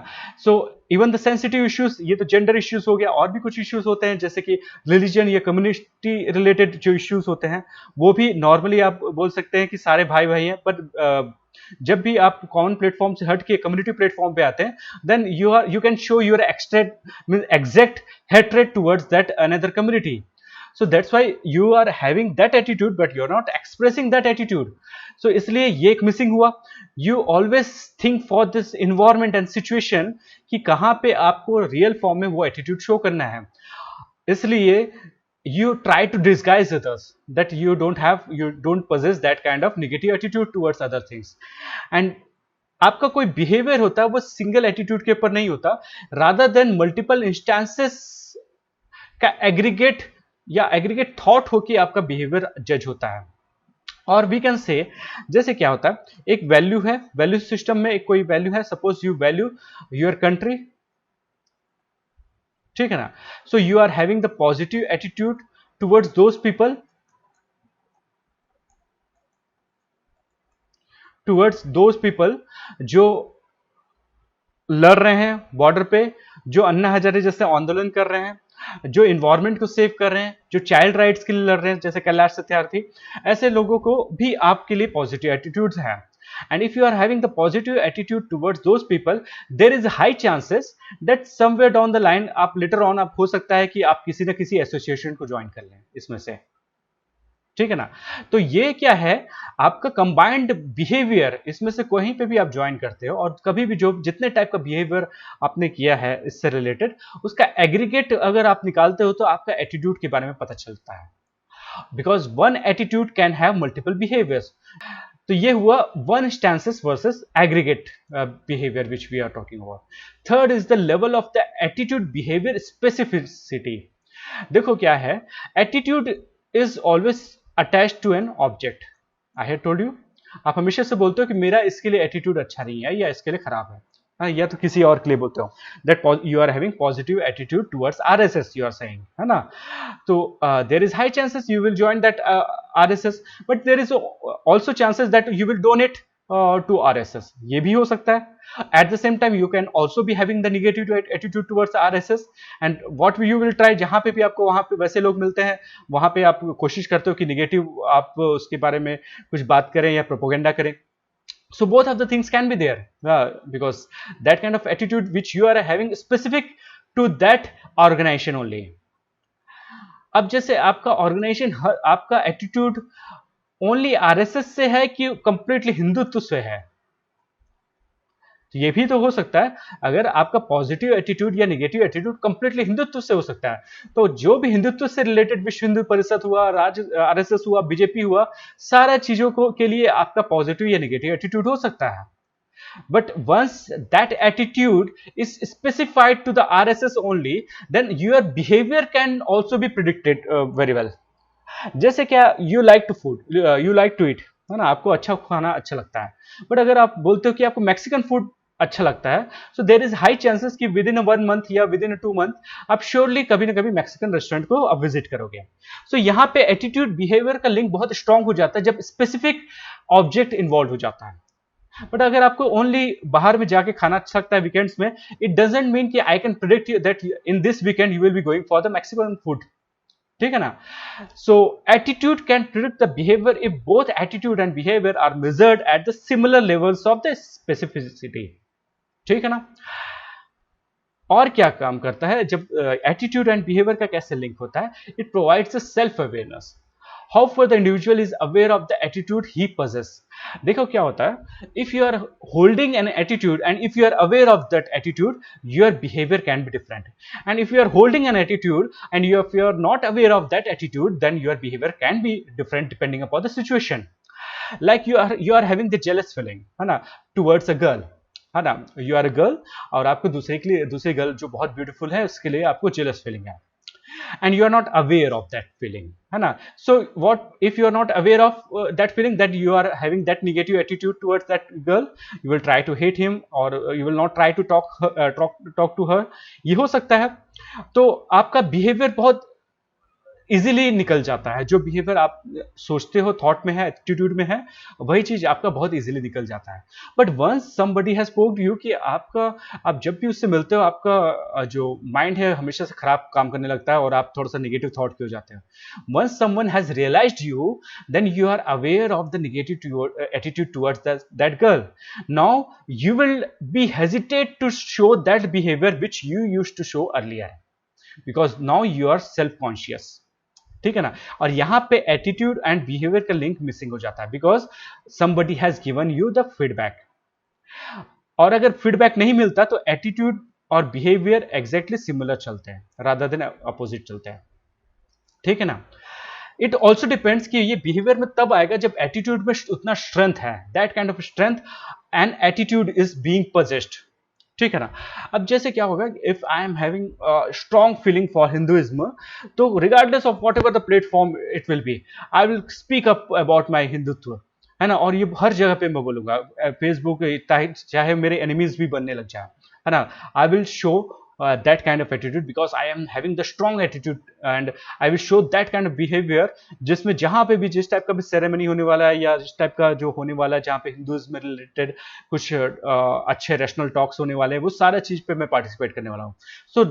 So even the sensitive issues, ये तो जेंडर इश्यूज हो गया, और भी कुछ इश्यूज होते हैं जैसे कि रिलीजन या कम्युनिटी रिलेटेड जो इश्यूज होते हैं, वो भी नॉर्मली आप बोल सकते हैं कि सारे भाई भाई हैं, पर जब भी आप कॉमन प्लेटफॉर्म से हट के कम्युनिटी प्लेटफॉर्म पे आते हैं, then you can show your exact hatred towards that another community. So that's why you are having that attitude, but you're not expressing that attitude. So इसलिए ये एक मिसिंग हुआ। You always think for this environment and situation कि कहाँ पे आपको रियल फॉर्म में वो एटीट्यूड शो करना है। इसलिए you try to disguise others that you don't possess that kind of negative attitude towards other things, and आपका कोई बिहेवियर होता है वो सिंगल एटीट्यूड के ऊपर नहीं होता, रादर देन मल्टीपल इंस्टेंसेस का एग्रीगेट या एग्रीगेट थॉट होके आपका बिहेवियर जज होता है। और वी कैन से, जैसे क्या होता है, एक वैल्यू है, वैल्यू सिस्टम में एक कोई वैल्यू है, suppose you value your country, ठीक है ना, so you are having the positive attitude towards those people, जो लड़ रहे हैं बॉर्डर पे, जो अन्ना हजारे जैसे आंदोलन कर रहे हैं, जो इन्वायरमेंट को सेव कर रहे हैं, जो चाइल्ड राइट्स के लिए लड़ रहे हैं जैसे कैलाश सत्यार्थी, ऐसे लोगों को भी आपके लिए पॉजिटिव एटीट्यूड्स हैं। And if you are having the positive attitude towards those people, there is a high chances that somewhere down the line आप later on आप हो सकता है कि आप किसी न किसी एसोसिएशन को ज्वाइन कर लें इसमें से, ठीक है ना। तो ये क्या है, आपका कंबाइंड बिहेवियर, इसमें से कहीं पे भी आप ज्वाइन करते हो और कभी भी जो जितने टाइप का बिहेवियर आपने किया है इससे रिलेटेड, उसका एग्रीगेट अगर आप निकालते हो तो आपका एटीट्यूड के बारे में पता चलता है, because one attitude can have multiple behaviours. तो ये हुआ one stances versus aggregate behaviour which we are talking about. Third is the level of the attitude behaviour specificity. देखो क्या है, attitude is always attached to an object. I have told you, आप हमेशा से बोलते हो कि मेरा इसके लिए एटीट्यूड अच्छा नहीं है या इसके लिए खराब है, या तो किसी और के लिए बोलते हो that you are having positive attitude towards RSS, you are saying, है ना। तो there is high chances you will join that RSS, but there is also chances that you will donate to RSS, ये भी हो सकता है। At the same time you can also be having the negative attitude towards RSS, and what you will try, जहां पे भी आपको वहां पे वैसे लोग मिलते हैं वहां पे आप कोशिश करते हो कि नेगेटिव आप उसके बारे में कुछ बात करें या प्रोपोगेंडा करें। So both of the things can be there, because that kind of attitude which you are having specific to that organization only. अब जैसे आपका ऑर्गेनाइजेशन, आपका एटीट्यूड ओनली आरएसएस से है कि कंप्लीटली हिंदुत्व से है, तो ये भी तो हो सकता है। अगर आपका पॉजिटिव एटीट्यूड या नेगेटिव एटीट्यूड कंप्लीटली हिंदुत्व से हो सकता है, तो जो भी हिंदुत्व से रिलेटेड विश्व हिंदू परिषद हुआ, राज्य आरएसएस हुआ, बीजेपी हुआ, सारा चीजों को के लिए आपका पॉजिटिव या नेगेटिव एटीट्यूड हो सकता है। But once that attitude is specified to the RSS only, then your behavior can also be predicted very well. जैसे क्या, you like to food, you like to eat, है ना, आपको अच्छा खाना अच्छा लगता है, बट अगर आप बोलते हो कि आपको मैक्सिकन फूड अच्छा लगता है, सो देर इज हाई चांसेस कि विद इन 1 मंथ या विद इन 2 मंथ आप श्योरली कभी ना कभी मैक्सिकन रेस्टोरेंट को आप विजिट करोगे। सो यहाँ पे एटीट्यूड बिहेवियर का लिंक बहुत स्ट्रांग हो जाता है जब स्पेसिफिक ऑब्जेक्ट इन्वॉल्व हो जाता है। बट अगर आपको ओनली बाहर में जाके खाना अच्छा लगता है वीकेंड्स में, इट डजंट मीन कि I can predict that in this weekend you will be going for the Mexican food, ठीक है ना। So attitude can predict the behaviour if both attitude and behaviour are measured at the similar levels of the specificity, ठीक है ना। और क्या काम करता है जब एटीट्यूड एंड बिहेवियर का कैसे लिंक होता है, it provides a self awareness, how for the individual is aware of the attitude he possess। देखो क्या होता है, if you are holding an attitude and if you are aware of that attitude, your behaviour can be different, and if you are holding an attitude and if you are not aware of that attitude, then your behavior can be different depending upon the situation. Like you are having the jealous feeling, है ना, towards a girl, है ना, you are a girl और आपको दूसरी गर्ल जो बहुत ब्यूटीफुल है उसके लिए आपको jealous feeling है, and you are not aware of that feeling, है ना। So what if you are not aware of that feeling, that you are having that negative attitude towards that girl, you will try to hate him or you will not try to talk to her, ये हो सकता है। तो आपका बिहेवियर बहुत इजीली निकल जाता है, जो बिहेवियर आप सोचते हो थॉट में है, एटीट्यूड में है, वही चीज आपका बहुत इजीली निकल जाता है। But once somebody has spoked you कि आप जब भी उससे मिलते हो आपका जो माइंड है हमेशा से खराब काम करने लगता है और आप थोड़ा सा नेगेटिव थॉट के हो जाते हो। Once someone has realised you, then you are aware of the negative attitude towards that girl. Now you will be hesitate to show that behaviour which you used to show earlier, because now you are self conscious, ठीक है ना। और यहां पे एटीट्यूड एंड बिहेवियर का लिंक मिसिंग हो जाता है, because somebody has given you the feedback. और अगर फीडबैक नहीं मिलता तो एटीट्यूड और बिहेवियर एग्जैक्टली सिमिलर चलते हैं रादर देन अपोजिट चलते हैं, ठीक है ना। इट ऑल्सो डिपेंड्स कि ये बिहेवियर में तब आएगा जब एटीट्यूड में उतना स्ट्रेंथ है, that kind of strength and attitude is being possessed, ठीक है ना। अब जैसे क्या होगा, if I am having strong feeling for Hinduism, तो regardless of whatever the platform it will be, I will speak up about my Hindutva, है ना। और ये हर जगह पे मैं बोलूंगा, फेसबुक चाहे मेरे एनिमीज भी बनने लग जाए, है ना, I will show that kind of attitude because I am having the strong attitude and I will show that kind of behavior, जिसमें जहां पे भी जिस टाइप का भी सेरेमनी होने वाला है या जिस टाइप का जो होने वाला है जहां पे हिंदुइज्म में रिलेटेड कुछ अच्छे रैशनल टॉक्स होने वाले हैं, वो सारा चीज पे मैं पार्टिसिपेट करने वाला हूँ। सो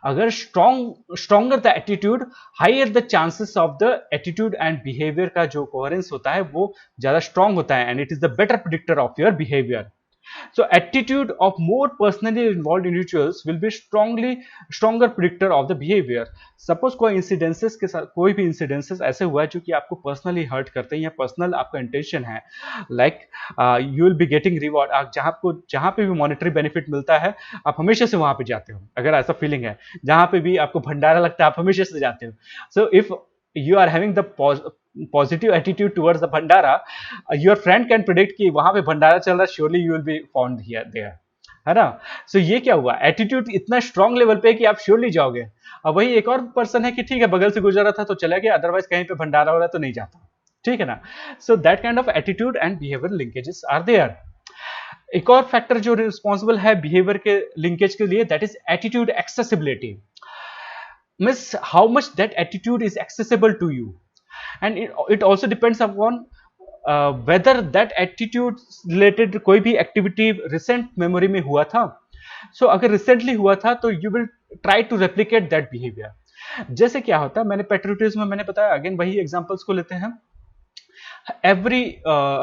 अगर stronger the attitude, higher the chances of the attitude and behaviour का जो कोहेरेंस होता है वो ज्यादा स्ट्रॉन्ग होता है, and it is the better predictor of your behaviour. So attitude of more personally involved individuals will be stronger predictor of the behavior. Suppose कोई incidences के साथ, कोई भी incidences ऐसे हुआ है जो कि आपको personally hurt करते हैं या personal आपका intention है, like you will be getting reward, आप जहाँ पे भी monetary benefit मिलता है आप हमेशा से वहाँ पे जाते हो, अगर ऐसा feeling है, जहाँ पे भी आपको भंडारा लगता है आप हमेशा से जाते हो। So if you are having the positive attitude towards the bhandara, your friend can predict कि वहां पे भंडारा चल रहा है, surely you will be found here there, है ना। सो ये क्या हुआ, एटीट्यूड इतना स्ट्रांग लेवल पे कि आप श्योरली जाओगे। अब वही एक और पर्सन है कि ठीक है बगल से गुजर रहा था तो चला गया, अदरवाइज कहीं पे भंडारा हो रहा है तो नहीं जाता, ठीक है ना। So that kind of attitude and behaviour linkages are there. एक और फैक्टर जो रिस्पॉन्सिबल है बिहेवियर के लिंकेज के लिए, that is attitude accessibility, means how much that attitude is accessible to you, and it also depends upon whether that attitude related कोई भी एक्टिविटी रिसेंट मेमोरी में हुआ था। अगर रिसेंटली हुआ था तो you will try to replicate that behaviour. जैसे क्या होता है, मैंने पेट्रियोटिज्म में मैंने बताया, अगेन वही एग्जांपल्स को लेते हैं।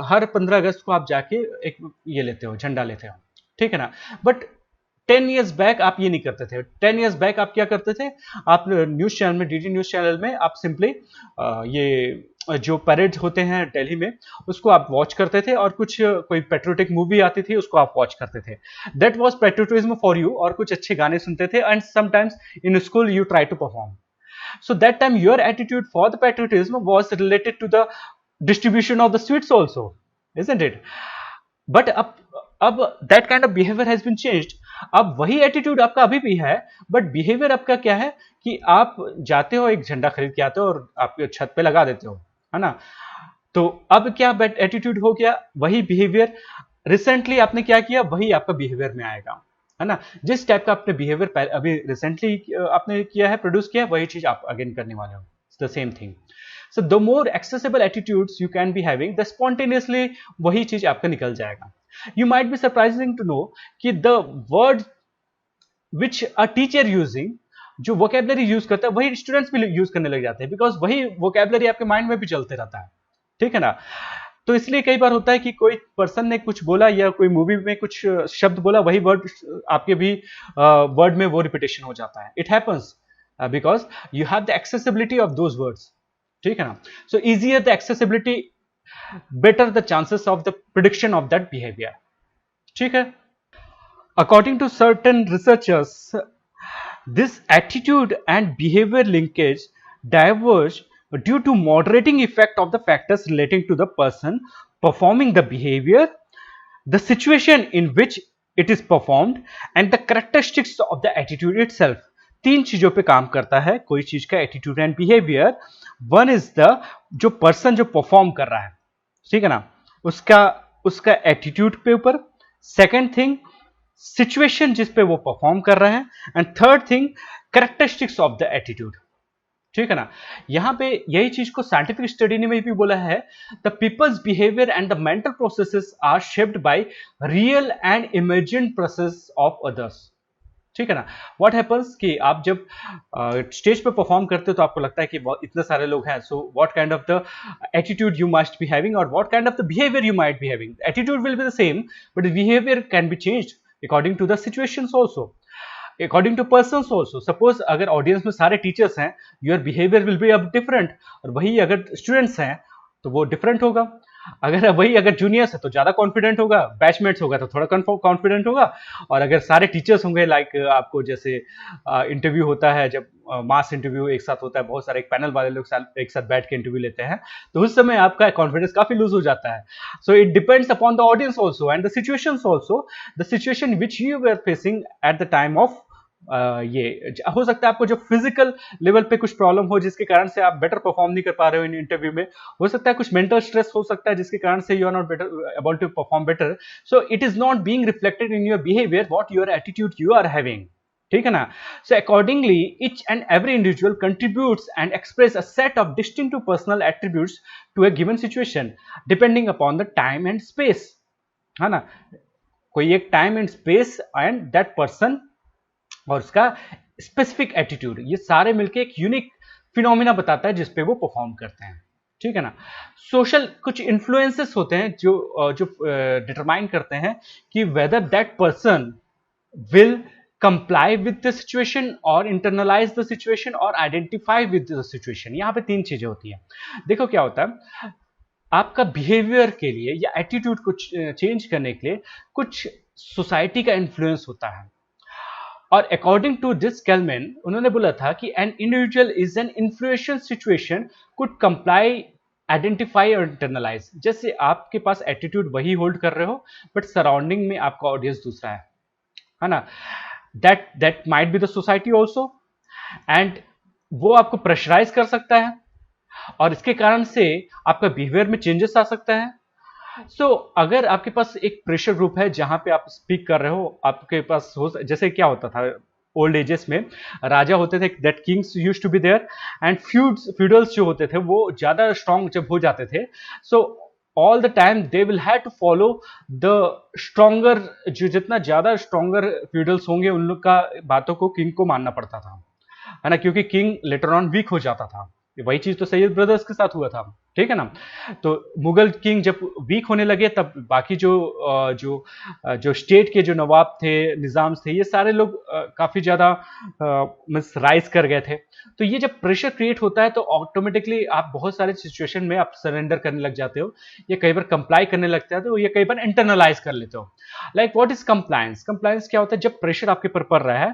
हर 15 अगस्त को आप जाके एक ये लेते हो, झंडा लेते हो, ठीक है ना। बट 10 ईयर्स बैक आप ये नहीं करते थे। 10 ईयर्स बैक आप क्या करते थे, आप न्यूज चैनल में, डीडी न्यूज चैनल में आप सिंपली ये जो परेड होते हैं दिल्ली में उसको आप वॉच करते थे, और कुछ कोई पेट्रियोटिक मूवी आती थी उसको आप वॉच करते थे। That was patriotism for you, और कुछ अच्छे गाने सुनते थे, and sometimes in school you try to perform. So that time your attitude for the patriotism was related to the distribution of the sweets also, isn't it? But अब that kind of behavior has been changed. अब वही एटीट्यूड आपका अभी भी है, बट बिहेवियर आपका क्या है कि आप जाते हो एक झंडा खरीद के आते हो और आपके छत पे लगा देते हो, है ना। तो अब क्या एटीट्यूड हो गया, वही बिहेवियर रिसेंटली आपने क्या किया वही आपका बिहेवियर में आएगा, है ना। जिस टाइप का आपने बिहेवियर अभी रिसेंटली आपने किया है, प्रोड्यूस किया है, वही चीज आप अगेन करने वाले हो। It's the same thing. So the more accessible attitudes you can be having, the spontaneously वही चीज आपका निकल जाएगा। You might be surprising to know कि the word which a teacher using, जो vocabulary यूज करता है वही स्टूडेंट्स भी यूज करने लग जाते हैं, बिकॉज वही vocabulary आपके माइंड में भी चलते रहता है, ठीक है ना। तो इसलिए कई बार होता है कि कोई पर्सन ने कुछ बोला या कोई मूवी में कुछ शब्द बोला, वही वर्ड आपके भी वर्ड में वो रिपीटेशन हो जाता है। It happens because you have the accessibility of those words, ठीक है ना। So easier the accessibility, better the chances of the prediction of that behaviour, ठीक है। According to certain researchers, this attitude and behaviour linkage diverge due to moderating effect of the factors relating to the person performing the behavior, the situation in which it is performed, and the characteristics of the attitude itself. तीन चीजों पे काम करता है कोई चीज का attitude and behaviour. One is the जो पर्सन जो परफॉर्म कर रहा है, ठीक है ना, उसका एटीट्यूड पे ऊपर। सेकेंड थिंग सिचुएशन जिस पे वो परफॉर्म कर रहे हैं, and third thing characteristics of the attitude, ठीक है ना। यहां पे यही चीज को साइंटिफिक स्टडी ने भी बोला है, the people's behaviour and the mental processes are shaped by real and imagined process of others, ठीक है ना। व्हाट हैपेंस कि आप जब स्टेज पे परफॉर्म करते हो तो आपको लगता है कि इतने सारे लोग हैं, so what kind of the attitude you must be having, और what kind of the behaviour you might be having. Attitude will be the same but behaviour can be changed according to the situations also, according to persons also. Suppose अगर ऑडियंस में सारे टीचर्स हैं, योर बिहेवियर विल बी अब डिफरेंट, और वही अगर स्टूडेंट्स हैं तो वो डिफरेंट होगा। अगर जूनियर्स है तो ज्यादा कॉन्फिडेंट होगा, बैचमेट्स होगा तो थोड़ा कॉन्फिडेंट होगा, और अगर सारे टीचर्स होंगे, लाइक आपको जैसे इंटरव्यू होता है, जब मास इंटरव्यू एक साथ होता है, बहुत सारे एक पैनल वाले लोग एक साथ बैठ के इंटरव्यू लेते हैं, तो उस समय आपका कॉन्फिडेंस काफी लूज हो जाता है. So it depends upon the audience also and the situations also, the situation which you were facing at the time of. ये हो सकता है आपको जो फिजिकल लेवल पे कुछ प्रॉब्लम हो जिसके कारण से आप बेटर परफॉर्म नहीं कर पा रहे हो इन इंटरव्यू में, हो सकता है कुछ मेंटल स्ट्रेस हो सकता है जिसके कारण से you are not better able to perform better. So it is not being reflected in your behaviour what your attitude you are having. ठीक है ना. So accordingly each and every individual contributes and express a set of distinctive personal attributes to a given situation depending upon the time and space. है ना. कोई एक time and space and that person और उसका स्पेसिफिक एटीट्यूड, ये सारे मिलके एक यूनिक फिनोमिना बताता है जिसपे वो परफॉर्म करते हैं. ठीक है ना. सोशल कुछ इन्फ्लुएंसेस होते हैं जो डिटरमाइन करते हैं कि whether that person will comply with the situation और इंटरनलाइज द सिचुएशन और आइडेंटिफाई विद द सिचुएशन. यहां पे तीन चीजें होती हैं. देखो क्या होता है, आपका बिहेवियर के लिए या एटीट्यूड को चेंज करने के लिए कुछ सोसाइटी का इन्फ्लुएंस होता है. और अकॉर्डिंग टू दिस कैलमैन, उन्होंने बोला था कि an individual is an influential situation could comply, identify और इंटरनलाइज. जैसे आपके पास एटीट्यूड वही होल्ड कर रहे हो बट सराउंडिंग में आपका ऑडियंस दूसरा है ना. That might be the society also, and वो आपको प्रेशराइज कर सकता है और इसके कारण से आपका बिहेवियर में चेंजेस आ सकता है. अगर आपके पास एक प्रेशर ग्रुप है जहां पे आप स्पीक कर रहे हो, आपके पास जैसे क्या होता था ओल्ड एजेस में, राजा होते थे, that kings used to be there, and feudals जो होते थे वो ज्यादा स्ट्रांग जब हो जाते थे, so all the time they will have to follow the stronger, जो जितना ज्यादा स्ट्रॉन्गर फ्यूडल्स होंगे उन लोग का बातों को किंग को मानना पड़ता था, है ना, क्योंकि किंग लेटर ऑन वीक हो जाता था. वही चीज तो सैयद ब्रदर्स के साथ हुआ था. ठीक है ना. तो मुगल किंग जब वीक होने लगे तब बाकी जो स्टेट के जो नवाब थे, निजाम्स थे, ये सारे लोग काफी ज्यादा राइज कर गए थे. तो ये जब प्रेशर क्रिएट होता है तो ऑटोमेटिकली आप बहुत सारे सिचुएशन में आप सरेंडर करने लग जाते हो, या कई बार कंप्लाई करने लगते हो, या कई बार इंटरनलाइज कर लेते हो. Like what is compliance. Compliance क्या होता है, जब प्रेशर आपके पर पड़ रहा है,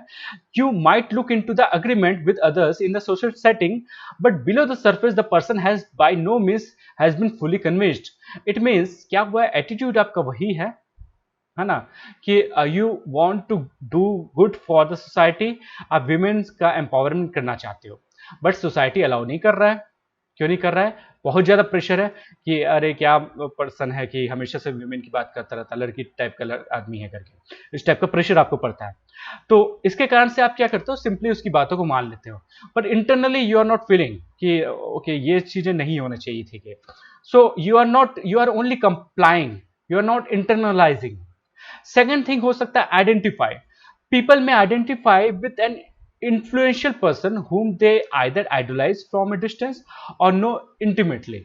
you might look into the agreement with others in the social setting, but below the surface the person has by no means has been fully convinced. It means क्या हुआ, एटीट्यूड आपका वही है ना, कि you want to do good for the society, आप विमेन्स का एम्पावरमेंट करना चाहते हो, बट सोसाइटी अलाउ नहीं कर रहा है. क्यों नहीं कर रहा है, बहुत ज्यादा प्रेशर है कि अरे क्या पर्सन है कि हमेशा से विमेन की बात करता रहता, लड़की टाइप का आदमी है करके, इस टाइप का प्रेशर आपको पड़ता है. तो इसके कारण से आप क्या करते हो, सिंपली उसकी बातों को मान लेते हो, पर internally you are not feeling कि ओके ये चीजें नहीं होना चाहिए थी कि. So you are only complying, you are not internalising. Second thing हो सकता है आइडेंटिफाई. पीपल में identify with an influential person whom they either idolize from a distance or know intimately.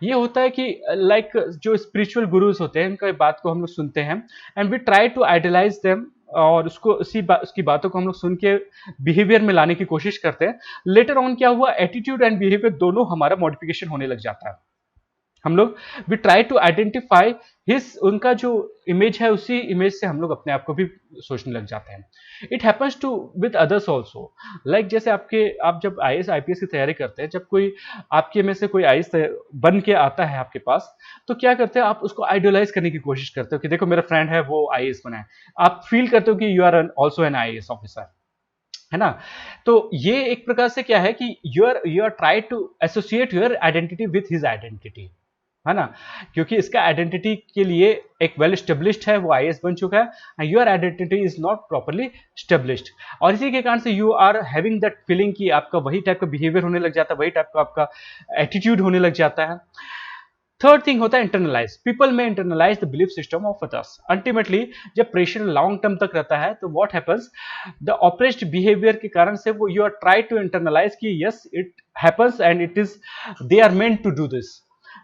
ये होता है कि लाइक जो स्पिरिचुअल गुरुज होते हैं उनका बात को हम लोग सुनते हैं and we try to idealise them, और उसको उसकी बातों को हम लोग सुन के बिहेवियर में लाने की कोशिश करते हैं. लेटर ऑन क्या हुआ, एटीट्यूड एंड बिहेवियर दोनों हमारा मॉडिफिकेशन होने लग जाता है. हम लोग we try to identify his, उनका जो इमेज है उसी इमेज से हम लोग अपने आप को भी सोचने लग जाते हैं. It happens to with others also. Like जैसे आप जब IAS IPS की तैयारी करते हैं, जब कोई आपके में से कोई IAS बन के आता है आपके पास, तो क्या करते हैं, आप उसको आइडियलाइज करने की कोशिश करते हो कि देखो मेरा फ्रेंड है वो IAS बना है, आप फील करते हो कि you are also an IAS officer, है ना. तो ये एक प्रकार से क्या है कि you are try to associate your identity with his identity, है ना, क्योंकि इसका आइडेंटिटी के लिए एक वेल स्टेब्लिश्ड है, वो IAS बन चुका है, your identity is not properly established, और इसी के कारण से you are having that feeling कि आपका वही टाइप का बिहेवियर होने लग जाता है, वही टाइप का आपका एटीट्यूड होने लग जाता है. थर्ड थिंग होता है इंटरनलाइज. पीपल में internalise the belief system of others. Ultimately जब प्रेशर लॉन्ग टर्म तक रहता है तो what happens, the oppressed behaviour के कारण से वो you are try to internalise कि yes it happens and it is they are meant to do this.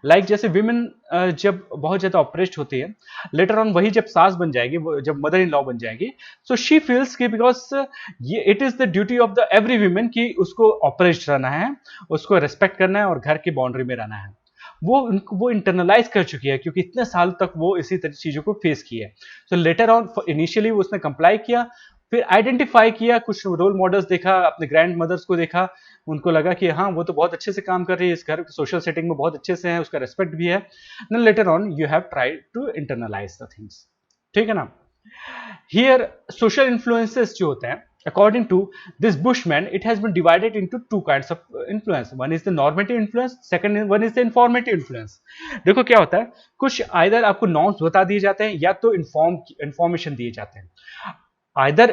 Like जैसे विमेन जब बहुत ज्यादा ऑपरेस्ड होती है, लेटर ऑन वही जब सास बन जाएगी, जब मदर इन लॉ बन जाएगी, सो शी फील्स कि बिकॉज ये it is the duty of the every women कि उसको ऑपरेस्ड रहना है, उसको रेस्पेक्ट करना है और घर की बाउंड्री में रहना है. वो इंटरनलाइज कर चुकी है, क्योंकि इतने साल तक वो इसी तरह चीज़ों को फेस की है। सो लेटर ऑन इनिशियली उसने कंप्लाई किया, फिर आइडेंटिफाई किया, कुछ रोल मॉडल्स देखा, अपने ग्रैंड मदर्स को देखा, उनको लगा कि हाँ वो तो बहुत अच्छे से काम कर रही है, इस घर सोशल सेटिंग में बहुत अच्छे से है, उसका रेस्पेक्ट भी है। Then later on you have tried to internalise the things, ठीक है ना। हियर सोशल इन्फ्लुएंसेस जो होते हैं, according to this Bushman, it has been divided into two kinds of influence. One is the normative influence, second one is the informative influence. देखो क्या होता है, कुछ आइदर आपको नॉर्म्स बता दिए जाते हैं या तो इंफॉर्मेशन दिए जाते हैं। Either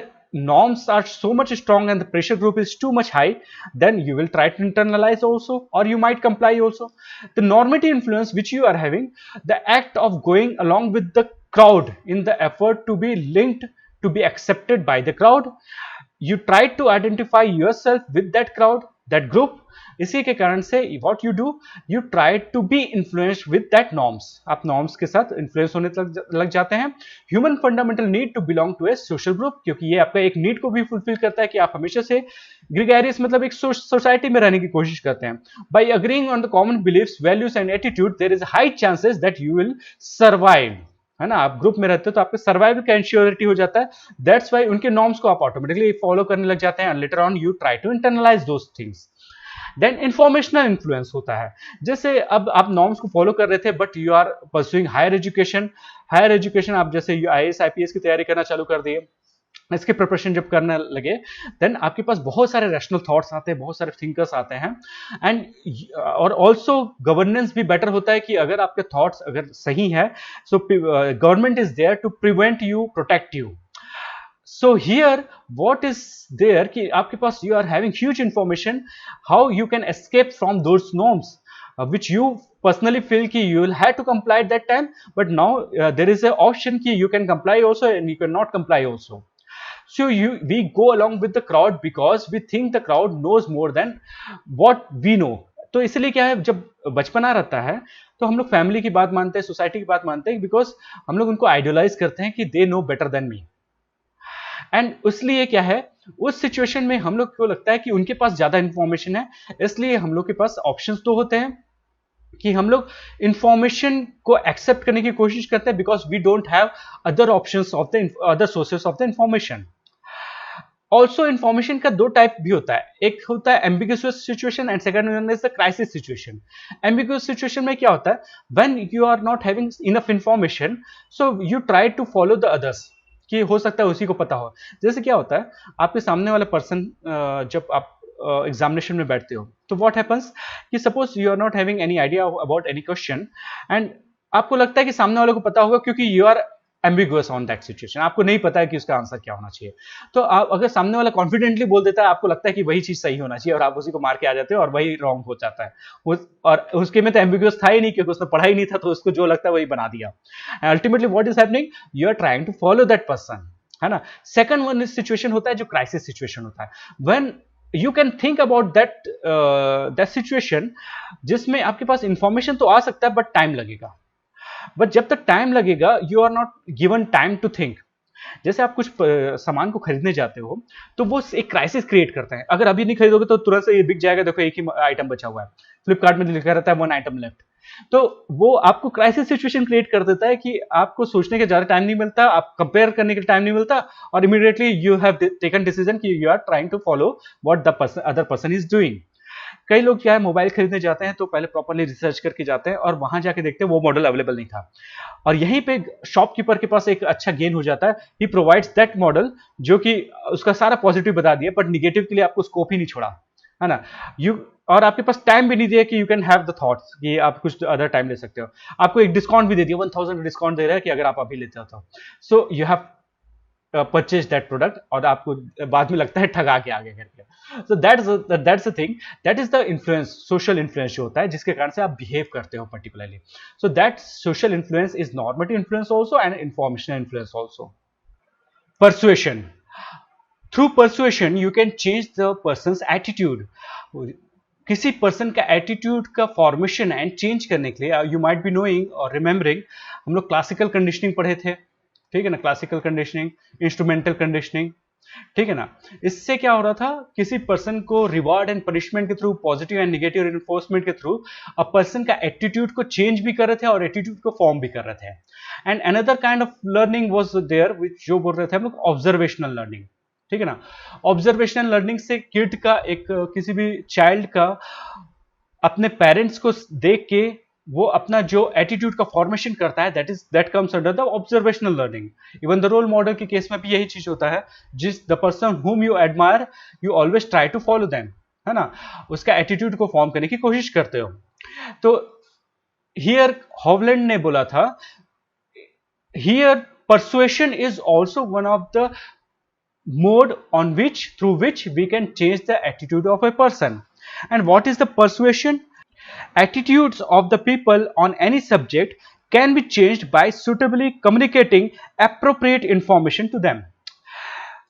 norms are so much strong and the pressure group is too much high, then you will try to internalize also, or you might comply also. The normative influence which you are having, the act of going along with the crowd in the effort to be linked, to be accepted by the crowd, you try to identify yourself with that crowd, that group. इसी के कारण से what you do, you try to be influenced with that norms. आप norms के साथ influence होने लग जाते हैं. Human fundamental need to belong to a social group, क्योंकि ये आपका एक need को भी fulfill करता है कि आप हमेशा से gregarious मतलब एक society में रहने की कोशिश करते हैं. By agreeing on the common beliefs, values and attitude, there is high chances that you will survive. है ना, आप ग्रुप में रहते हो तो आपका सर्वाइवल का इंश्योरिटी हो जाता है. दैट्स वाई उनके नॉर्म्स को आप ऑटोमेटिकली फॉलो करने लग जाते हैं. Later on you try to internalise those things. Then informational influence होता है. जैसे अब आप नॉर्म्स को फॉलो कर रहे थे but you are pursuing higher education. Higher education आप जैसे IAS IPS की तैयारी करना चालू कर दिए, इसके प्रिपरेशन जब करने लगे, देन आपके पास बहुत सारे रैशनल थॉट्स आते हैं, बहुत सारे थिंकर्स आते हैं. एंड और ऑल्सो गवर्नेंस भी बेटर होता है कि अगर आपके थॉट्स अगर सही है, so government is there to prevent you, protect you. So here what is there कि आपके पास you are having huge information, how you can escape from those norms which you personally feel ki you will have to comply at that time, but now there is an option ki you can comply also and you cannot comply also. So we go along with the crowd because we think the crowd knows more than what we know. तो इसलिए क्या है, जब बचपना रहता है तो हम लोग फैमिली की बात मानते हैं, सोसाइटी की बात मानते हैं, बिकॉज हम लोग उनको आइडियलाइज करते हैं कि they know better than me. And इसलिए क्या है, उस सिचुएशन में हम लोग को लगता है कि उनके पास ज्यादा इंफॉर्मेशन है, इसलिए हम लोग के पास ऑप्शंस तो होते हैं कि हम लोग इंफॉर्मेशन को एक्सेप्ट करने की कोशिश करते हैं, because we don't have other options of the other sources of the information. Also information का दो टाइप भी होता है, एक होता है ambiguous situation and second one is the crisis situation. Ambiguous situation में क्या होता है, when you are not having enough information, so you try to follow the others, कि हो सकता है उसी को पता हो. जैसे क्या होता है, आपके सामने वाला पर्सन जब आप एग्जामिनेशन में बैठते हो तो व्हाट हैपेंस कि suppose you are not having any idea about any question and आपको लगता है कि सामने वाले को पता होगा, क्योंकि you are ambiguous on that situation, आपको नहीं पता है कि उसका आंसर क्या होना चाहिए. तो आप अगर सामने वाला कॉन्फिडेंटली बोल देता है, आपको लगता है कि वही चीज सही होना चाहिए और आप उसी को मार के आ जाते हो और वही रॉन्ग हो जाता है. और उसके में तो एम्बिगुअस था ही नहीं, क्योंकि उसने पढ़ा ही नहीं था, तो उसको जो लगता है वही बना दिया. Ultimately what is happening, you are trying to follow that person, है ना. सेकंड वन सिचुएशन होता है जो क्राइसिस सिचुएशन होता है, when you can think about that situation, जिसमें आपके पास इंफॉर्मेशन तो आ सकता है बट टाइम लगेगा. बट जब तक टाइम लगेगा, you are not given time to think. जैसे आप कुछ सामान को खरीदने जाते हो तो वो एक क्राइसिस क्रिएट करते हैं. अगर अभी नहीं खरीदोगे तो तुरंत से ये बिक जाएगा, देखो एक ही आइटम बचा हुआ है, फ्लिपकार्ट में लिखा रहता है 1 आइटम लेफ्ट. तो वो आपको क्राइसिस सिचुएशन क्रिएट कर देता है कि आपको सोचने के ज्यादा टाइम नहीं मिलता, आप कंपेयर करने के टाइम नहीं मिलता, और immediately you have taken decision कि you are trying to follow what the person other person is doing. कई लोग क्या है, मोबाइल खरीदने जाते हैं तो पहले प्रॉपर्ली रिसर्च करके जाते हैं और वहां जाके देखते हैं वो मॉडल अवेलेबल नहीं था, और यहीं पे शॉपकीपर के पास एक अच्छा गेन हो जाता है. ही प्रोवाइड्स दैट मॉडल जो कि उसका सारा पॉजिटिव बता दिया बट निगेटिव के लिए आपको स्कोप ही नहीं छोड़ा, है ना. और आपके पास टाइम भी नहीं दिया कि you can have the thoughts कि आप कुछ अदर टाइम ले सकते हो. आपको एक डिस्काउंट भी दे दिया, 1000 डिस्काउंट दे रहा है कि अगर आप अभी लेते हो तो. So you have purchase that product, और आपको बाद में लगता है ठगा के आगे करके. So that's the thing, that is the influence, social influence जो होता है जिसके कारण से आप बिहेव करते हो particularly. So that social influence is normative influence also and informational influence also. Persuasion. Through persuasion you can change the persons attitude. किसी पर्सन का एटीट्यूड का फॉर्मेशन एंड चेंज करने के लिए, यू माइट बी नोइंग और रिमेंबरिंग, हम लोग क्लासिकल कंडीशनिंग पढ़े थे, ठीक है ना. Classical conditioning, instrumental conditioning. ठीक है ना। इससे क्या हो रहा था, किसी पर्सन को रिवॉर्ड एंड पनिशमेंट के through, positive and negative reinforcement के थ्रू अ पर्सन का एटीट्यूड को चेंज भी कर रहे थे और एटीट्यूड को फॉर्म भी कर रहे थे। And another kind of learning was there which, जो बोल रहे थे हम लोग ऑब्जर्वेशनल लर्निंग। ठीक है ना। ऑब्जर्वेशनल लर्निंग से किड का, एक किसी भी चाइल्ड का अपने पेरेंट्स को देख के वो अपना जो एटीट्यूड का फॉर्मेशन करता है, that comes under the observational learning. Even the role model के केस में भी यही चीज होता है, जिस the person whom you admire you always try to follow them, है ना, उसका एटीट्यूड को फॉर्म करने की कोशिश करते हो। तो हियर हॉवलैंड ने बोला था, here persuasion is also one of the mode on which, through which we can change the attitude of a person. And what is the persuasion? Attitudes of the people on any subject can be changed by suitably communicating appropriate information to them.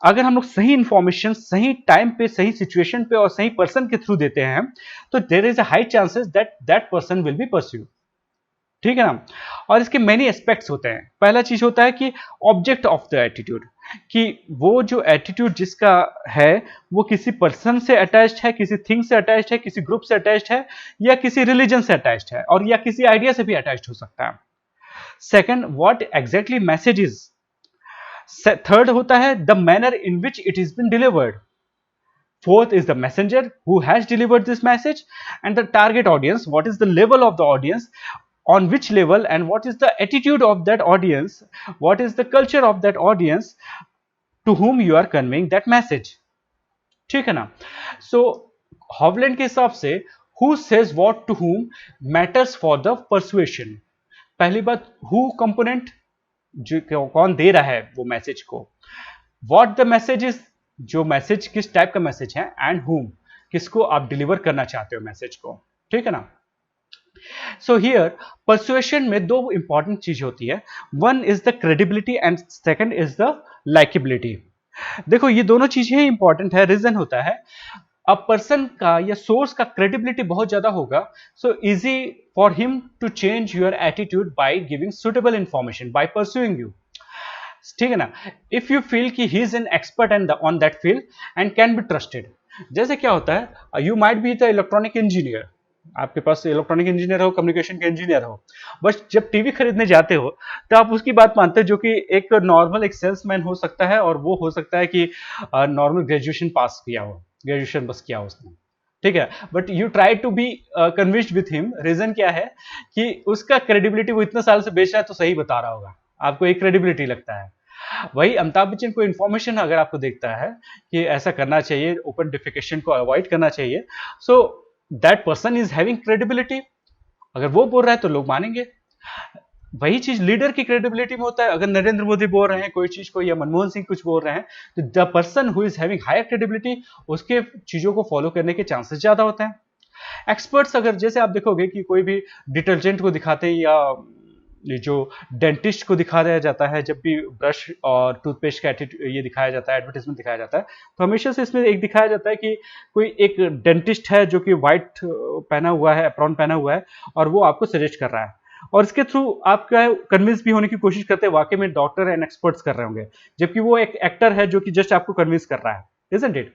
अगर हम लोग सही इंफॉर्मेशन सही टाइम पे, सही सिचुएशन पे और सही पर्सन के थ्रू देते हैं, तो there is a high chances that that person will be pursued. ठीक है ना। और इसके मेनी एस्पेक्ट्स होते हैं। पहला चीज होता है कि ऑब्जेक्ट ऑफ द एटीट्यूड, कि वो जो एटीट्यूड जिसका है वो किसी पर्सन से अटैच्ड है, किसी थिंग से अटैच्ड है, किसी ग्रुप से अटैच्ड है, या किसी रिलीजन से अटैच्ड है, और या किसी आइडिया से भी अटैच्ड हो सकता है। Second, what exactly message is. Third होता है the manner in which it is been delivered. Fourth is the messenger who has delivered this message, and the target audience, what is the level of the audience, on which level, and what is the attitude of that audience, what is the culture of that audience to whom you are conveying that message. ठीक है ना। So हॉवलैंड के हिसाब से who says what to whom matters for the persuasion. पहली बात, who component, जो कौन दे रहा है वो मैसेज को, what the message is, जो मैसेज किस टाइप का मैसेज है, एंड whom, किसको आप डिलीवर करना चाहते हो मैसेज को। ठीक है ना। सो हियर परसुएशन में दो इंपॉर्टेंट चीज होती है, one is the credibility and second is the likeability. देखो ये दोनों चीजें इंपॉर्टेंट है। रीजन होता है, अब पर्सन का या सोर्स का क्रेडिबिलिटी बहुत ज्यादा होगा, so easy for him to change your attitude by giving suitable information, by pursuing you. ठीक है ना। इफ यू फील कि he is an expert and on that field and can be trusted. जैसे क्या होता है, you might be the electronic engineer, आपके पास इलेक्ट्रॉनिक इंजीनियर हो, कम्युनिकेशन के इंजीनियर हो, बस जब टीवी खरीदने जाते हो तो आप उसकी बात मानते हो, जो कि एक नॉर्मल एक सेल्समैन हो सकता है, और वो हो सकता है कि नॉर्मल ग्रेजुएशन पास किया हो, ग्रेजुएशन बस किया हो उसने। ठीक है, but you try to be convinced with him. Reason क्या है कि उसका क्रेडिबिलिटी, वो इतने साल से बेच रहा है तो सही बता रहा होगा, आपको एक क्रेडिबिलिटी लगता है। वही अमिताभ बच्चन को इन्फॉर्मेशन अगर आपको देखता है कि ऐसा करना चाहिए, ओपन डिफिकेशन को अवॉइड करना चाहिए, so that person is having credibility. अगर वो बोल रहा है तो लोग मानेंगे। वही चीज लीडर की क्रेडिबिलिटी में होता है। अगर नरेंद्र मोदी बोल रहे हैं कोई चीज को, या मनमोहन सिंह कुछ बोल रहे हैं, तो the person who is having higher credibility, उसके चीजों को फॉलो करने के चांसेस ज्यादा होते हैं। एक्सपर्ट्स, अगर जैसे आप देखोगे कि कोई भी डिटर्जेंट को दिखाते हैं, या ये जो डेंटिस्ट को दिखाया जाता है, जब भी ब्रश और टूथपेस्ट का ये दिखाया जाता है, एडवर्टाइजमेंट दिखाया जाता है, तो हमेशा से इसमें एक दिखाया जाता है कि कोई एक डेंटिस्ट है जो कि व्हाइट पहना हुआ है, एप्रॉन पहना हुआ है, और वो आपको सजेस्ट कर रहा है, और इसके थ्रू आप क्या है, कन्विंस भी होने की कोशिश करते हैं वाकई में डॉक्टर एंड एक्सपर्ट्स कर रहे होंगे, जबकि वो एक एक्टर है जो कि जस्ट आपको कन्विंस कर रहा है। Isn't it?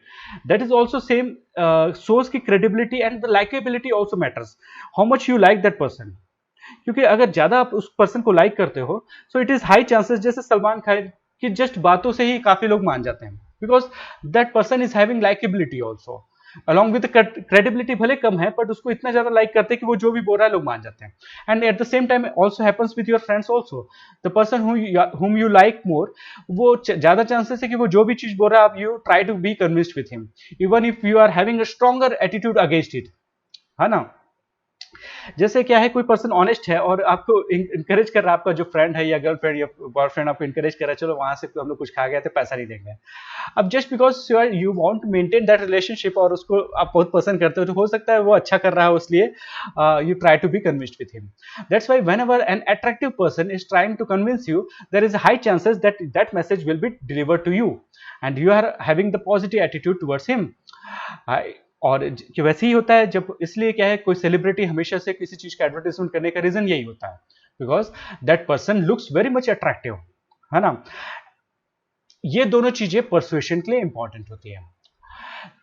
That is also same. Source की credibility and the likability also matters. How much you like that person. क्योंकि अगर ज्यादा आप उस पर्सन को लाइक करते हो, so it is high chances, जैसे सलमान खान की जस्ट बातों से ही काफी लोग मान जाते हैं, because that person is having likeability also along with credibility. भले कम है, बट उसको इतना ज्यादा लाइक करते हैं कि वो जो भी बोल रहा है लोग मान जाते हैं। And eight the same time also happens with your friends also, the person whom you like more, वो ज्यादा चांसेस है कि वो जो भी चीज बोल रहा है, आप you try to be convinced with him, even if you are having a stronger attitude against it, है ना। जैसे क्या है, कोई पर्सन ऑनेस्ट है और आपको इंकरेज कर रहा है, आपका जो फ्रेंड है या गर्लफ्रेंड या बॉयफ्रेंड आपको इंकरेज कर रहा है, चलो वहां से हम लोग कुछ खा गए थे, पैसा नहीं देंगे। अब just because you want to maintain that relationship और उसको आप बहुत पसंद करते हो, तो हो सकता है वो अच्छा कर रहा है, इसलिए you try to be convinced with him. That's why whenever an attractive person is trying to convince you, there is high chances that that message will be delivered to you and you are having the positive attitude towards him. और वैसे ही होता है जब, इसलिए क्या है, कोई सेलिब्रिटी हमेशा से किसी चीज का एडवर्टाइजमेंट करने का रीजन यही होता है, because that person looks very much attractive, है ना। ये दोनों चीजें परसुएशन के लिए इंपॉर्टेंट होती है।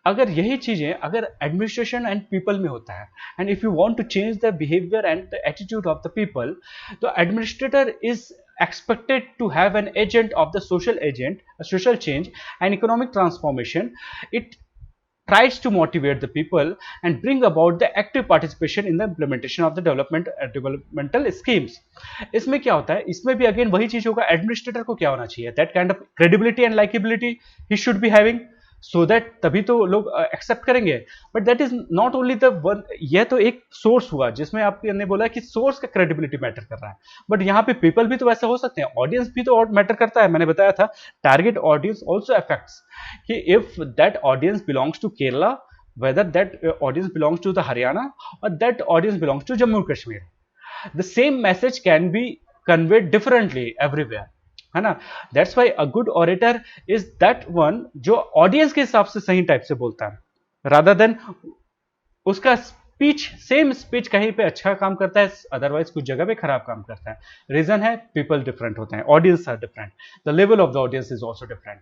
अगर यही चीजें अगर एडमिनिस्ट्रेशन एंड पीपल में होता है, and if you want to change the behaviour and the attitude of the people, तो administrator is expected to have an agent of the social agent, a social change and economic transformation. It tries to motivate the people and bring about the active participation in the implementation of the developmental schemes. इसमें क्या होता है, इसमें भी अगेन वही चीज होगा, एडमिनिस्ट्रेटर को क्या होना चाहिए, that kind of credibility and likeability he should be having, so that तभी तो लोग एक्सेप्ट करेंगे। But that is not only the one, यह तो एक सोर्स हुआ जिसमें आपने बोला कि सोर्स का क्रेडिबिलिटी मैटर कर रहा है, बट यहाँ पे पीपल भी तो वैसे हो सकते हैं, ऑडियंस भी तो मैटर करता है। मैंने बताया था टारगेट ऑडियंस ऑल्सो अफेक्ट्स, कि if that audience belongs to Kerala, whether that audience belongs to the Haryana or that audience belongs to Jammu Kashmir, the same message can be conveyed differently everywhere, है ना। That's why a good orator is that one जो ऑडियंस के हिसाब से सही टाइप से बोलता है, रादर देन उसका स्पीच, सेम स्पीच कहीं पे अच्छा काम करता है, अदरवाइज कुछ जगह पे खराब काम करता है। रीजन है पीपल डिफरेंट होते हैं, audience are different, the level of the audience is also different.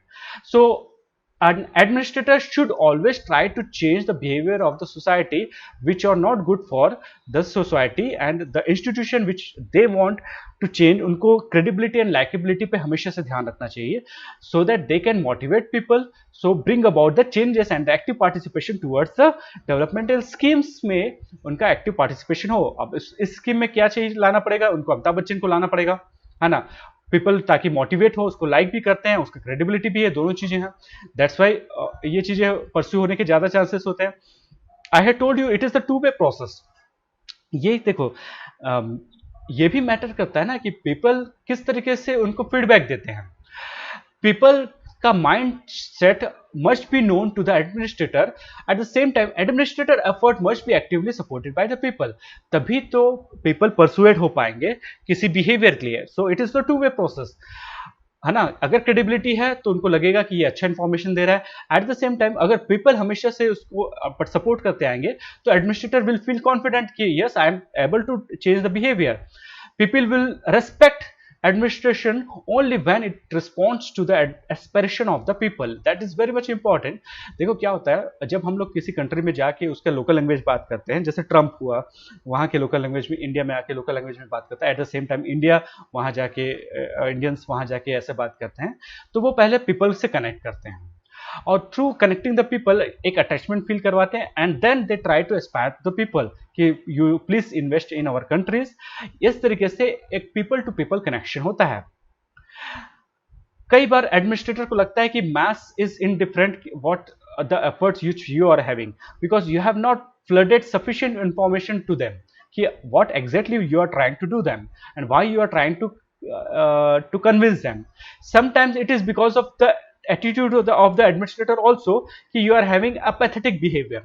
So an administrator should always try to change the behavior of the society which are not good for the society and the institution which they want to change. उनको credibility and likability पे हमेशा से ध्यान रखना चाहिए, so that they can motivate people, so bring about the changes and the active participation towards the developmental schemes में उनका active participation हो। अब इस स्कीम में क्या चीज लाना पड़ेगा, उनको अमिताभ बच्चन को लाना पड़ेगा, है ना, पीपल ताकि मोटिवेट हो, उसको लाइक भी करते हैं, उसका क्रेडिबिलिटी भी है, दोनों चीजें हैं। दैट्स वाई ये चीजें परस्यू होने के ज्यादा चांसेस होते हैं। आई have told you it is the two way process. ये देखो ये भी मैटर करता है ना कि पीपल किस तरीके से उनको फीडबैक देते हैं। पीपल का mind set must be known to the administrator. At the same time, administrator effort must be actively supported by the people. तभी तो people persuade हो पाएंगे किसी behavior के लिए। So it is the two-way process, है ना। अगर credibility है तो उनको लगेगा कि ये अच्छा information दे रहा है। At the same time, अगर people हमेशा से उसको support करते आएंगे तो administrator will feel confident कि yes, I am able to change the behavior. People will respect administration only when it responds to the aspiration of the people. That is very much important. देखो क्या होता है, जब हम लोग किसी कंट्री में जाके उसका लोकल लैंग्वेज बात करते हैं, जैसे ट्रम्प हुआ, वहाँ के लोकल लैंग्वेज में, इंडिया में आके लोकल लैंग्वेज में बात करता है, at the same time India वहाँ जाके इंडियंस वहाँ जाके ऐसे बात करते हैं, तो वो पहले पीपल से कनेक्ट करते हैं और थ्रू कनेक्टिंग द पीपल एक अटैचमेंट फील करवाते हैं, and then they try to aspire the people कि you please invest in our countries. इस तरीके से एक पीपल टू पीपल कनेक्शन होता है। कई बार एडमिनिस्ट्रेटर को लगता है कि mass is indifferent what the efforts which you are having, because you have not flooded sufficient information to them कि what exactly you are trying to do them and why you are trying to convince them. Sometimes it is because of the attitude of the administrator also, you are having apathetic behavior,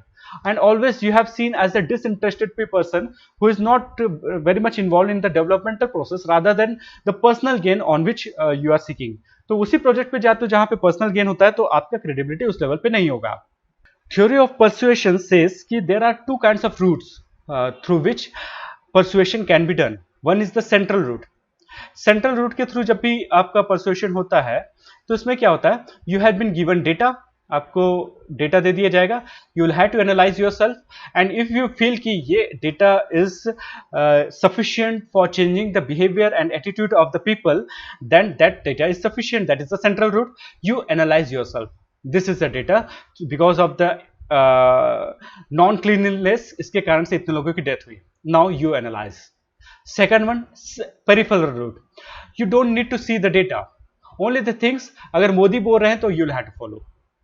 and always you have seen as a disinterested person who is not very much involved in the developmental process rather than the personal gain on which you are seeking. तो उसी प्रोजेक्ट पे जाते हो जहां पे पर्सनल गेन होता है, तो आपका क्रेडिबिलिटी उस लेवल पे नहीं होगा। थ्योरी ऑफ परसुएशन सेज कि there are two kinds of routes through which persuasion can be done. One is the central route. Central route के थ्रू जब भी आपका परसुएशन होता है तो इसमें क्या होता है, you have been given data, आपको डेटा दे दिया जाएगा, you will have to analyse yourself, and if you feel कि ये data is sufficient for changing the behaviour and attitude of the people, then that data is sufficient, that is the central route. You analyse yourself, this is the data, because of the non cleanliness, इसके कारण से इतने लोगों की डेथ हुई, now you analyse. Second one, peripheral route. You don't need to see the data. Only the things, अगर मोदी बोल रहे हैं तो you'll have to follow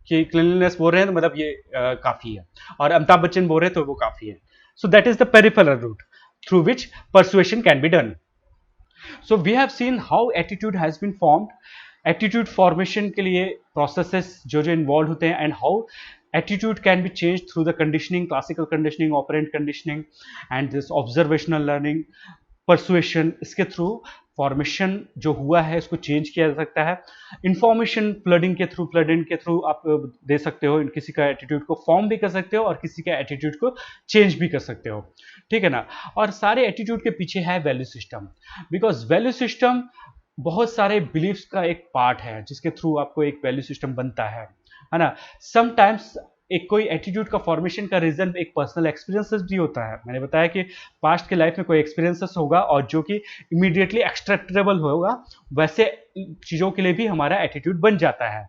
कि cleanliness बोल रहे हैं तो मतलब ये काफी है, और अमिताभ बच्चन बोल रहे हैं तो वो काफी है। So that is the peripheral route through which persuasion can be done. So we have seen how attitude has been formed. Attitude formation के लिए processes जो involved होते हैं, and how attitude can be changed through the conditioning, classical conditioning, operant conditioning, and this observational learning, persuasion, इसके थ्रू फॉर्मेशन जो हुआ है इसको चेंज किया जा सकता है। इंफॉर्मेशन फ्लडिंग के थ्रू आप दे सकते हो, किसी का एटीट्यूड को फॉर्म भी कर सकते हो और किसी का एटीट्यूड को चेंज भी कर सकते हो, ठीक है ना। और सारे एटीट्यूड के पीछे है value system, because value system बहुत सारे बिलीफ्स का एक पार्ट है जिसके थ्रू आपको एक वैल्यू सिस्टम बनता है ना। समटाइम्स एक कोई एटीट्यूड का फॉर्मेशन का रीजन एक पर्सनल एक्सपीरियंसेस भी होता है। मैंने बताया कि पास्ट के लाइफ में कोई एक्सपीरियंसेस होगा और जो कि इमीडिएटली एक्सट्रैक्टेबल होगा, वैसे चीज़ों के लिए भी हमारा एटीट्यूड बन जाता है।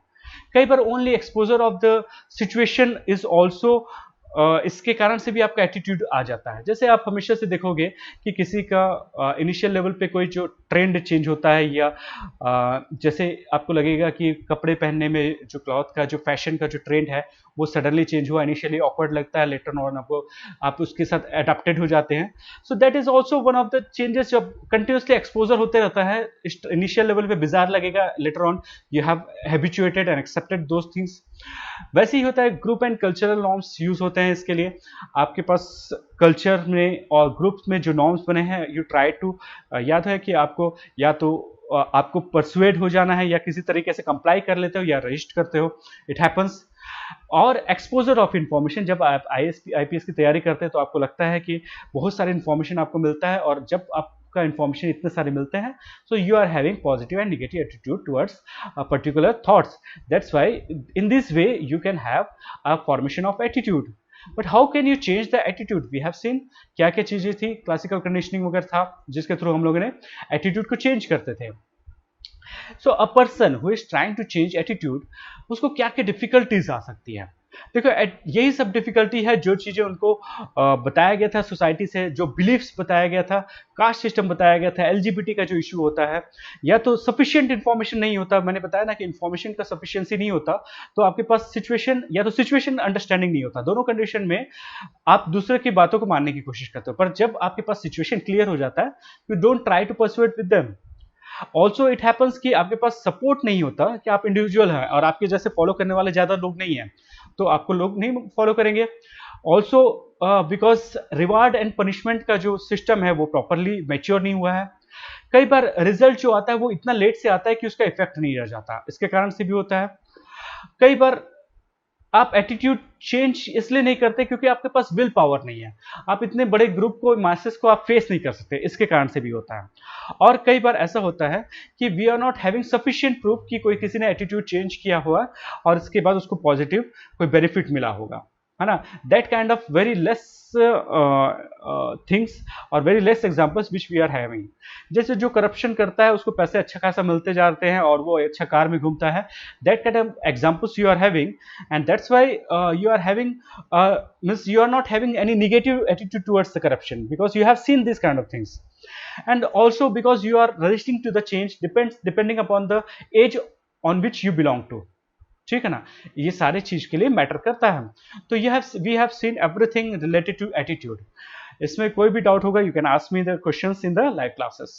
कई बार only exposure of the situation is also, इसके कारण से भी आपका एटीट्यूड आ जाता है। जैसे आप हमेशा से देखोगे कि किसी का इनिशियल लेवल पे कोई जो ट्रेंड चेंज होता है, या जैसे आपको लगेगा कि कपड़े पहनने में जो क्लॉथ का जो फैशन का जो ट्रेंड है वो सडनली चेंज हुआ, इनिशियली ऑकवर्ड लगता है, लेटर ऑन आपको आप उसके साथ अडेप्टेड हो जाते हैं। So that is also one of the changes. जब कंटिन्यूसली एक्सपोजर होते रहता है, इनिशियल लेवल पे बिजार लगेगा, letter on you have habituated and accepted those things. वैसे ही होता है, group and cultural norms use होते हैं इसके लिए। आपके पास कल्चर में और ग्रुप्स में जो नॉर्म्स बने हैं, यू ट्राई टू, याद है कि आपको या तो आपको परसुएड हो जाना है या किसी तरीके से कंप्लाई कर लेते हो या रजिस्ट करते हो, इट हैपन्स। और एक्सपोजर ऑफ इंफॉर्मेशन, जब आप आईपीएस की तैयारी करते हैं तो आपको लगता है कि बहुत सारे इंफॉर्मेशन आपको मिलता है, और जब आपका इंफॉर्मेशन इतने सारे मिलते हैं, so you are having positive and negative attitude towards particular thoughts. That's why in this way you can have a formation of attitude. But how can you change the attitude? We have seen क्या क्या चीजें थी, क्लासिकल कंडीशनिंग वगैरह था जिसके थ्रू हम लोगों ने एटीट्यूड को चेंज करते थे। So a person who is trying to change attitude, उसको क्या क्या डिफिकल्टीज आ सकती है? देखो, यही सब डिफिकल्टी है जो चीजें उनको बताया गया था सोसाइटी से, जो बिलीफ्स बताया गया था, कास्ट सिस्टम बताया गया था, एलजीबीटी का जो इशू होता है, या तो सफिशिएंट इंफॉर्मेशन नहीं होता। मैंने बताया ना कि इंफॉर्मेशन का सफिशिएंसी नहीं होता, तो आपके पास सिचुएशन या तो सिचुएशन अंडरस्टैंडिंग नहीं होता। दोनों कंडीशन में आप दूसरे की बातों को मानने की कोशिश करते हो, पर जब आपके पास सिचुएशन क्लियर हो जाता है, you don't try to persuade with them. Also it happens कि आपके पास सपोर्ट नहीं होता, कि आप इंडिविजुअल हैं और आपके जैसे फॉलो करने वाले ज्यादा लोग नहीं हैं, तो आपको लोग नहीं फॉलो करेंगे। Also because reward and punishment का जो सिस्टम है वो प्रॉपरली मैच्योर नहीं हुआ है। कई बार रिजल्ट जो आता है वो इतना लेट से आता है कि उसका इफेक्ट नहीं रह जाता, इसके कारण से भी होता है। कई बार आप एटीट्यूड चेंज इसलिए नहीं करते क्योंकि आपके पास विल पावर नहीं है, आप इतने बड़े ग्रुप को, मासेस को आप फेस नहीं कर सकते, इसके कारण से भी होता है। और कई बार ऐसा होता है कि we are not having sufficient proof कि कोई किसी ने एटीट्यूड चेंज किया हुआ और इसके बाद उसको पॉजिटिव कोई बेनिफिट मिला होगा, है ना। That kind of very less things और very less examples which we are having. जैसे जो करप्शन करता है उसको पैसे अच्छा खासा मिलते जाते हैं और वो अच्छा कार में घूमता है, that kind of examples you are having, and that's why you are having means you are not having any negative attitude towards the corruption because you have seen these kind of things, and also because you are resisting to the change depending upon the age on which you belong to। ठीक है ना, ये सारे चीज के लिए मैटर करता है। तो we have seen everything related to attitude. इसमें कोई भी डाउट होगा, you can ask me the questions in the live classes.